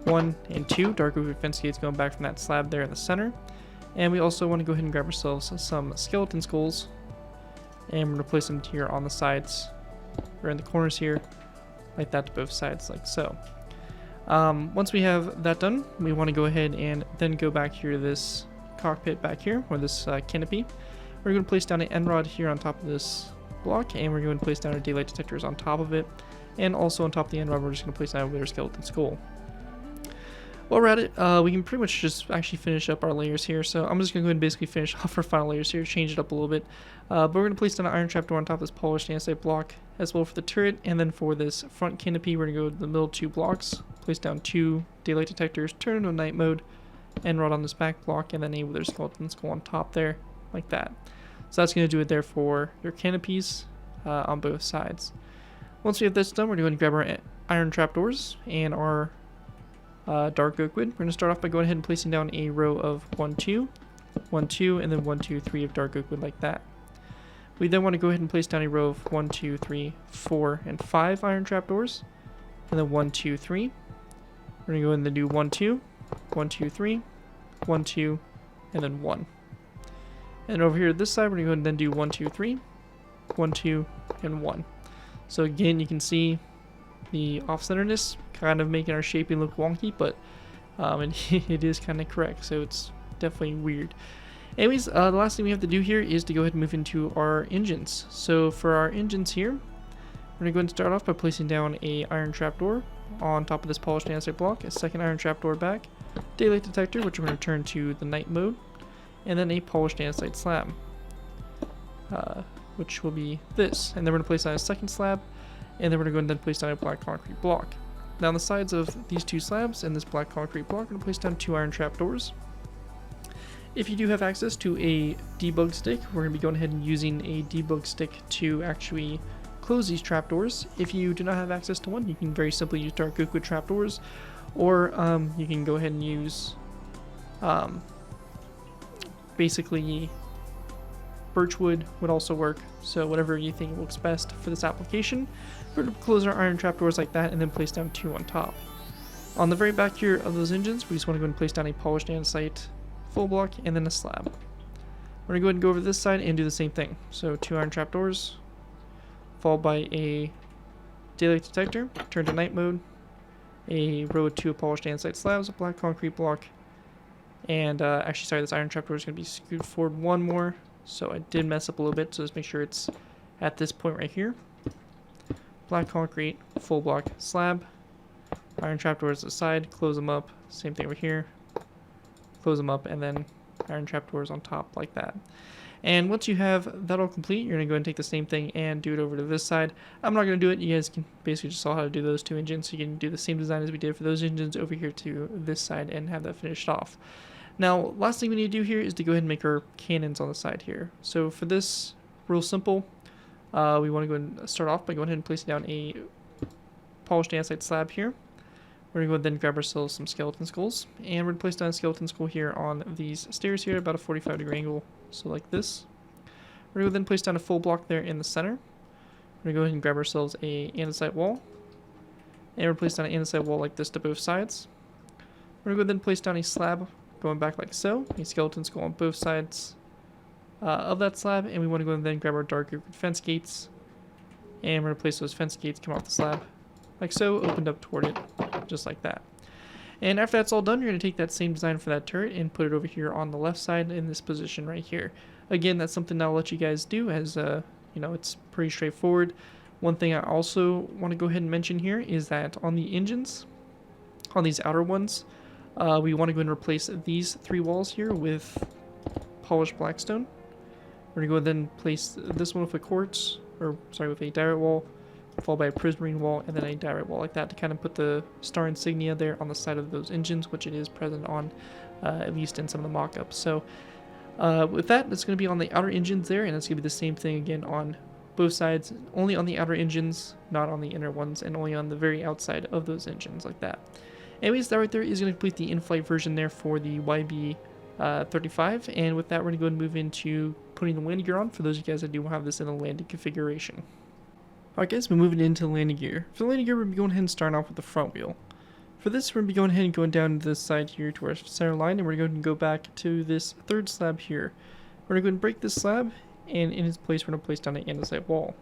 1 and 2 dark oak wood fence gates going back from that slab there in the center. And we also want to go ahead and grab ourselves some skeleton skulls, and we're going to place them here on the sides or in the corners here, like that to both sides, like so. Once we have that done, we want to go ahead and then go back here to this cockpit back here, or this canopy. We're going to place down an end rod here on top of this block, and we're going to place down our daylight detectors on top of it, and also on top of the end rod, we're just going to place down a wither skeleton skull. While we're at it, we can pretty much just actually finish up our layers here. So I'm just going to go ahead and basically finish off our final layers here, change it up a little bit. But we're going to place down an iron trapdoor on top of this polished andesite block as well for the turret. And then for this front canopy, we're going to go to the middle 2 blocks, place down 2 daylight detectors, turn into night mode, end rod on this back block, and then a wither skeleton skull on top there, like that. So that's going to do it there for your canopies on both sides. Once we have this done, we're going to grab our iron trapdoors and our dark oak wood. We're going to start off by going ahead and placing down a row of 1, 2, 1, 2, and then 1, 2, 3 of dark oak wood like that. We then want to go ahead and place down a row of 1, 2, 3, 4, and 5 iron trapdoors, and then 1, 2, 3. We're going to go in and do 1, 2, 1, 2, 3, 1, 2, and then 1. And over here this side, we're going to go and then do 1, 2, 3, 1, 2, and 1. So again, you can see the off-centeredness kind of making our shaping look wonky, but it is kind of correct, so it's definitely weird. Anyways, the last thing we have to do here is to go ahead and move into our engines. So for our engines here, we're going to go ahead and start off by placing down a iron trapdoor on top of this polished andesite block, a second iron trapdoor back, daylight detector, which we're going to turn to the night mode, and then a polished andesite slab, which will be this. And then we're going to place down a second slab, and then we're going to go and then place down a black concrete block. Now on the sides of these 2 slabs and this black concrete block, we're going to place down 2 iron trapdoors. If you do have access to a debug stick, we're going to be going ahead and using a debug stick to actually close these trapdoors. If you do not have access to one, you can very simply use dark oak wood trapdoors, or you can go ahead and use basically birchwood would also work. So whatever you think works best for this application. We're going to close our iron trapdoors like that and then place down 2 on top. On the very back here of those engines, we just want to go and place down a polished andesite full block and then a slab. We're going to go ahead and go over this side and do the same thing. So 2 iron trapdoors, followed by a daylight detector, turn to night mode, a row of 2 polished andesite slabs, a black concrete block, and actually sorry, this iron trapdoor is going to be screwed forward 1 more. So I did mess up a little bit, so let's make sure it's at this point right here. Black concrete, full block slab, iron trapdoors to the side, close them up, same thing over here, close them up, and then iron trapdoors on top like that. And once you have that all complete, you're going to go and take the same thing and do it over to this side. I'm not going to do it. You guys can basically just saw how to do those 2 engines, so you can do the same design as we did for those engines over here to this side and have that finished off. Now, last thing we need to do here is to go ahead and make our cannons on the side here. So for this real simple. We want to go and start off by going ahead and placing down a polished andesite slab here. We're going to go ahead and then grab ourselves some skeleton skulls, and we're going to place down a skeleton skull here on these stairs here, about a 45-degree angle, so like this. We're going to then place down a full block there in the center. We're going to go ahead and grab ourselves a andesite wall, and we're going to place down an andesite wall like this to both sides. We're going to go then place down a slab going back like so, a skeleton skull on both sides of that slab, and we want to go and then grab our dark oak fence gates, and we're going to place those fence gates come off the slab like so, opened up toward it, just like that. And after that's all done, you're going to take that same design for that turret and put it over here on the left side in this position right here. Again, that's something I'll let you guys do, as you know, it's pretty straightforward. One thing I also want to go ahead and mention here is that on the engines, on these outer ones, we want to go and replace these 3 walls here with polished blackstone. We're going to go ahead and place this one with a quartz, or sorry, with a diorite wall, followed by a prismarine wall, and then a diorite wall like that to kind of put the star insignia there on the side of those engines, which it is present on, at least in some of the mock-ups. So with that, it's going to be on the outer engines there, and it's going to be the same thing again on both sides, only on the outer engines, not on the inner ones, and only on the very outside of those engines like that. Anyways, that right there is going to complete the in-flight version there for the YB-35, and with that, we're going to go and move into putting the landing gear on for those of you guys that do have this in a landing configuration. Alright guys, we're moving into the landing gear. For the landing gear, we're going to be going ahead and starting off with the front wheel. For this, we're going to be going ahead and going down this side here to our center line, and we're going to go back to this 3rd slab here. We're going to go and break this slab, and in its place, we're going to place down an andesite wall.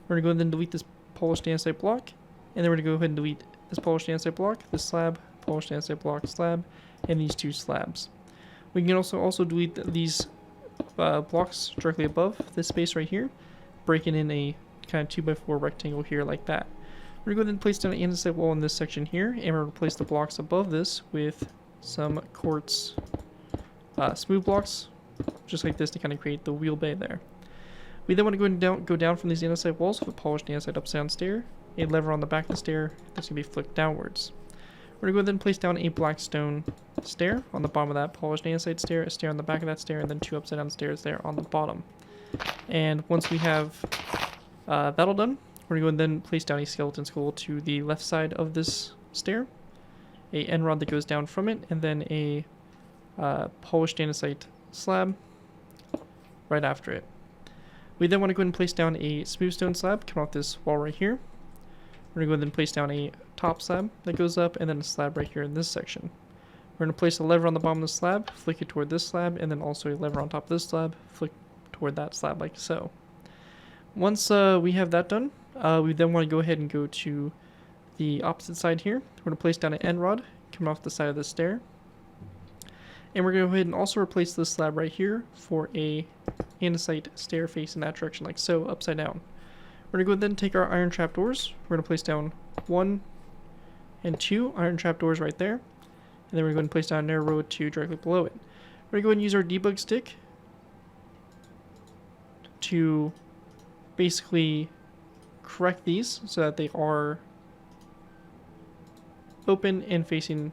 We're going to go and then delete this polished andesite block, and then we're going to go ahead and delete this polished andesite block, this slab, polished andesite block, slab, and these 2 slabs. We can also delete these blocks directly above this space right here, breaking in a kind of 2x4 rectangle here like that. We're going to go ahead and place down an andesite wall in this section here, and we're going to replace the blocks above this with some quartz smooth blocks, just like this, to kind of create the wheel bay there. We then want to go down from these andesite walls with a polished andesite upside down stair, a lever on the back of the stair that's going to be flicked downwards. We're going to go ahead and place down a black stone stair on the bottom of that polished andesite stair, a stair on the back of that stair, and then 2 upside down stairs there on the bottom. And once we have that all done, we're going to go and then place down a skeleton skull to the left side of this stair, a end rod that goes down from it, and then a polished andesite slab right after it. We then want to go ahead and place down a smooth stone slab coming off this wall right here. We're going to go ahead and place down a top slab that goes up, and then a slab right here in this section. We're going to place a lever on the bottom of the slab, flick it toward this slab, and then also a lever on top of this slab, flick toward that slab like so. Once we have that done, we then want to go ahead and go to the opposite side here. We're going to place down an end rod coming off the side of the stair. And we're going to go ahead and also replace this slab right here for a andesite stair facing that direction like so, upside down. We're going to go ahead and take our iron trapdoors. We're going to place down 1 and 2 iron trapdoors right there. And then we're going to place down a narrow row of 2 directly below it. We're going to go ahead and use our debug stick to basically correct these so that they are open and facing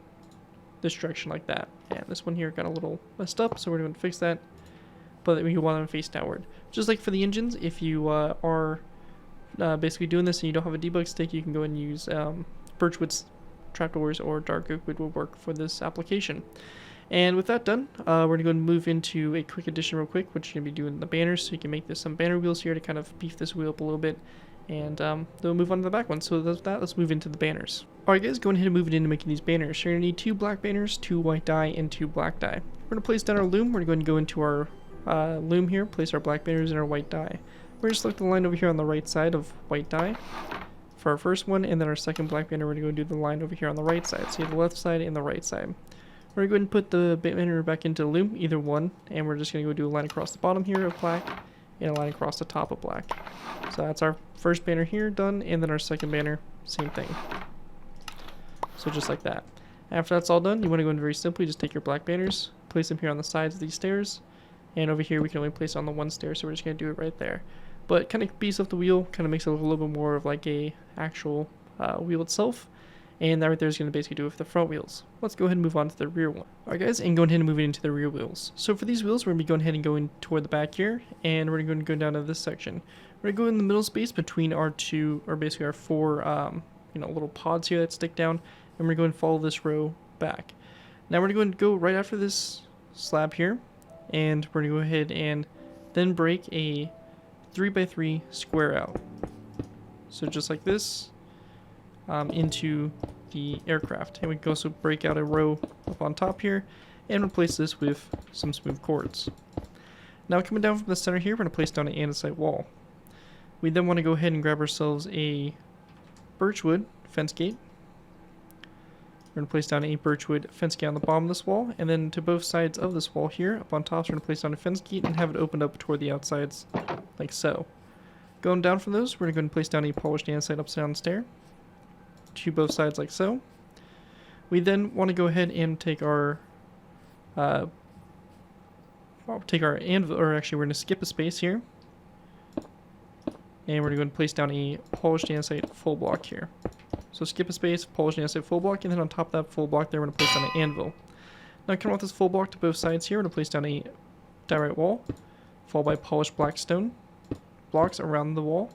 this direction like that. And this one here got a little messed up, so we're going to fix that, but we want them to face downward. Just like for the engines, if you are basically doing this and you don't have a debug stick, you can go and use birchwood trapdoors or dark oak wood will work for this application. And with that done, we're going to go and move into a quick addition real quick, which you're going to be doing the banners, so you can make this some banner wheels here to kind of beef this wheel up a little bit, and then we'll move on to the back one. So with that, let's move into the banners. Alright guys, going ahead and moving into making these banners. You're going to need 2 black banners, 2 white dye, and 2 black dye. We're going to place down our loom. We're going to go into our loom here, place our black banners and our white dye. We're going to select the line over here on the right side of white dye for our first one, and then our second black banner, we're going to go do the line over here on the right side. So you have the left side and the right side. We're going to go ahead and put the banner back into the loom, either one, and we're just going to go do a line across the bottom here of black and a line across the top of black. So that's our first banner here done, and then our second banner, same thing. So just like that. After that's all done, you want to go in very simply, just take your black banners, place them here on the sides of these stairs, and over here we can only place it on the one stair, so we're just going to do it right there. But kind of beefs up the wheel, kind of makes it look a little bit more of like a actual wheel itself. And that right there is going to basically do it for the front wheels. Let's go ahead and move on to the rear one. Alright guys, and go ahead and move into the rear wheels. So for these wheels, we're going to be going ahead and going toward the back here, and we're going to go down to this section. We're going to go in the middle space between our two, or basically our four, little pods here that stick down, and we're going to follow this row back. Now we're going to go right after this slab here, and we're going to go ahead and then break a 3x3 square out. So just like this, into the aircraft. And we can also break out a row up on top here and replace this with some smooth cords. Now coming down from the center here, we're going to place down an andesite wall. We then want to go ahead and grab ourselves a birchwood fence gate. We're going to place down a birchwood fence gate on the bottom of this wall, and then to both sides of this wall here, up on top, we're going to place down a fence gate and have it opened up toward the outsides, like so. Going down from those, we're going to go and place down a polished andesite upside down stair to both sides like so. We then want to go ahead and take our anvil, or actually we're going to skip a space here, and we're going to place down a polished andesite full block here. So skip a space, polished andesite full block, and then on top of that full block there, we're going to place down an anvil. Now coming off this full block to both sides here, we're going to place down a diorite wall, followed by polished black stone blocks around the wall,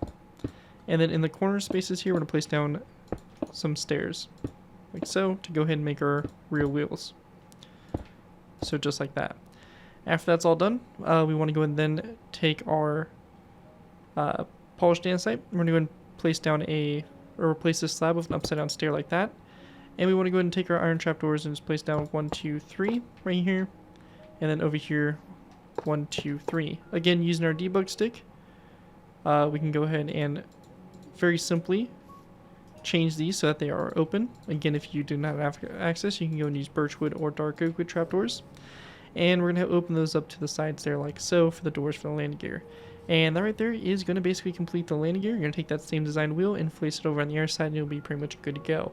and then in the corner spaces here, we're going to place down some stairs, like so, to go ahead and make our rear wheels. So just like that. After that's all done, we want to go and then take our polished andesite. We're going to go and place down or replace this slab with an upside down stair like that. And we want to go ahead and take our iron trapdoors and just place down 1, 2, 3 right here, and then over here 1, 2, 3. Again, using our debug stick, we can go ahead and very simply change these so that they are open. Again, if you do not have access, you can go and use birchwood or dark oak wood trapdoors. And we're going to open those up to the sides there like so for the doors for the landing gear. And that right there is going to basically complete the landing gear. You're going to take that same design wheel and place it over on the air side, and you'll be pretty much good to go.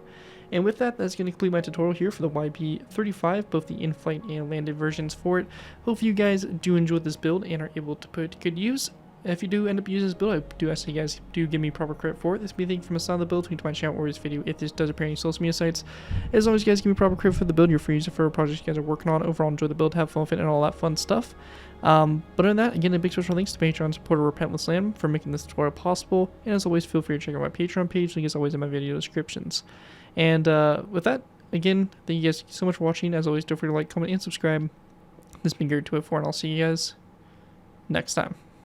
And with that, that's going to complete my tutorial here for the YB-35, both the in-flight and landed versions for it. Hopefully you guys do enjoy this build and are able to put it to good use. If you do end up using this build, I do ask you guys do give me proper credit for it. This be a thing from a side of the build, tweet to my channel or this video if this does appear on any social media sites. As long as you guys give me proper credit for the build, you're free to use it for projects you guys are working on. Overall, enjoy the build, have fun with it, and all that fun stuff. But other than that, again, a big special thanks to Patreon supporter Repentless Lamb for making this tutorial possible. And as always, feel free to check out my Patreon page. Link is always in my video descriptions. And with that, again, thank you guys so much for watching. As always, don't forget to like, comment, and subscribe. This has been Garrett 204, and I'll see you guys next time.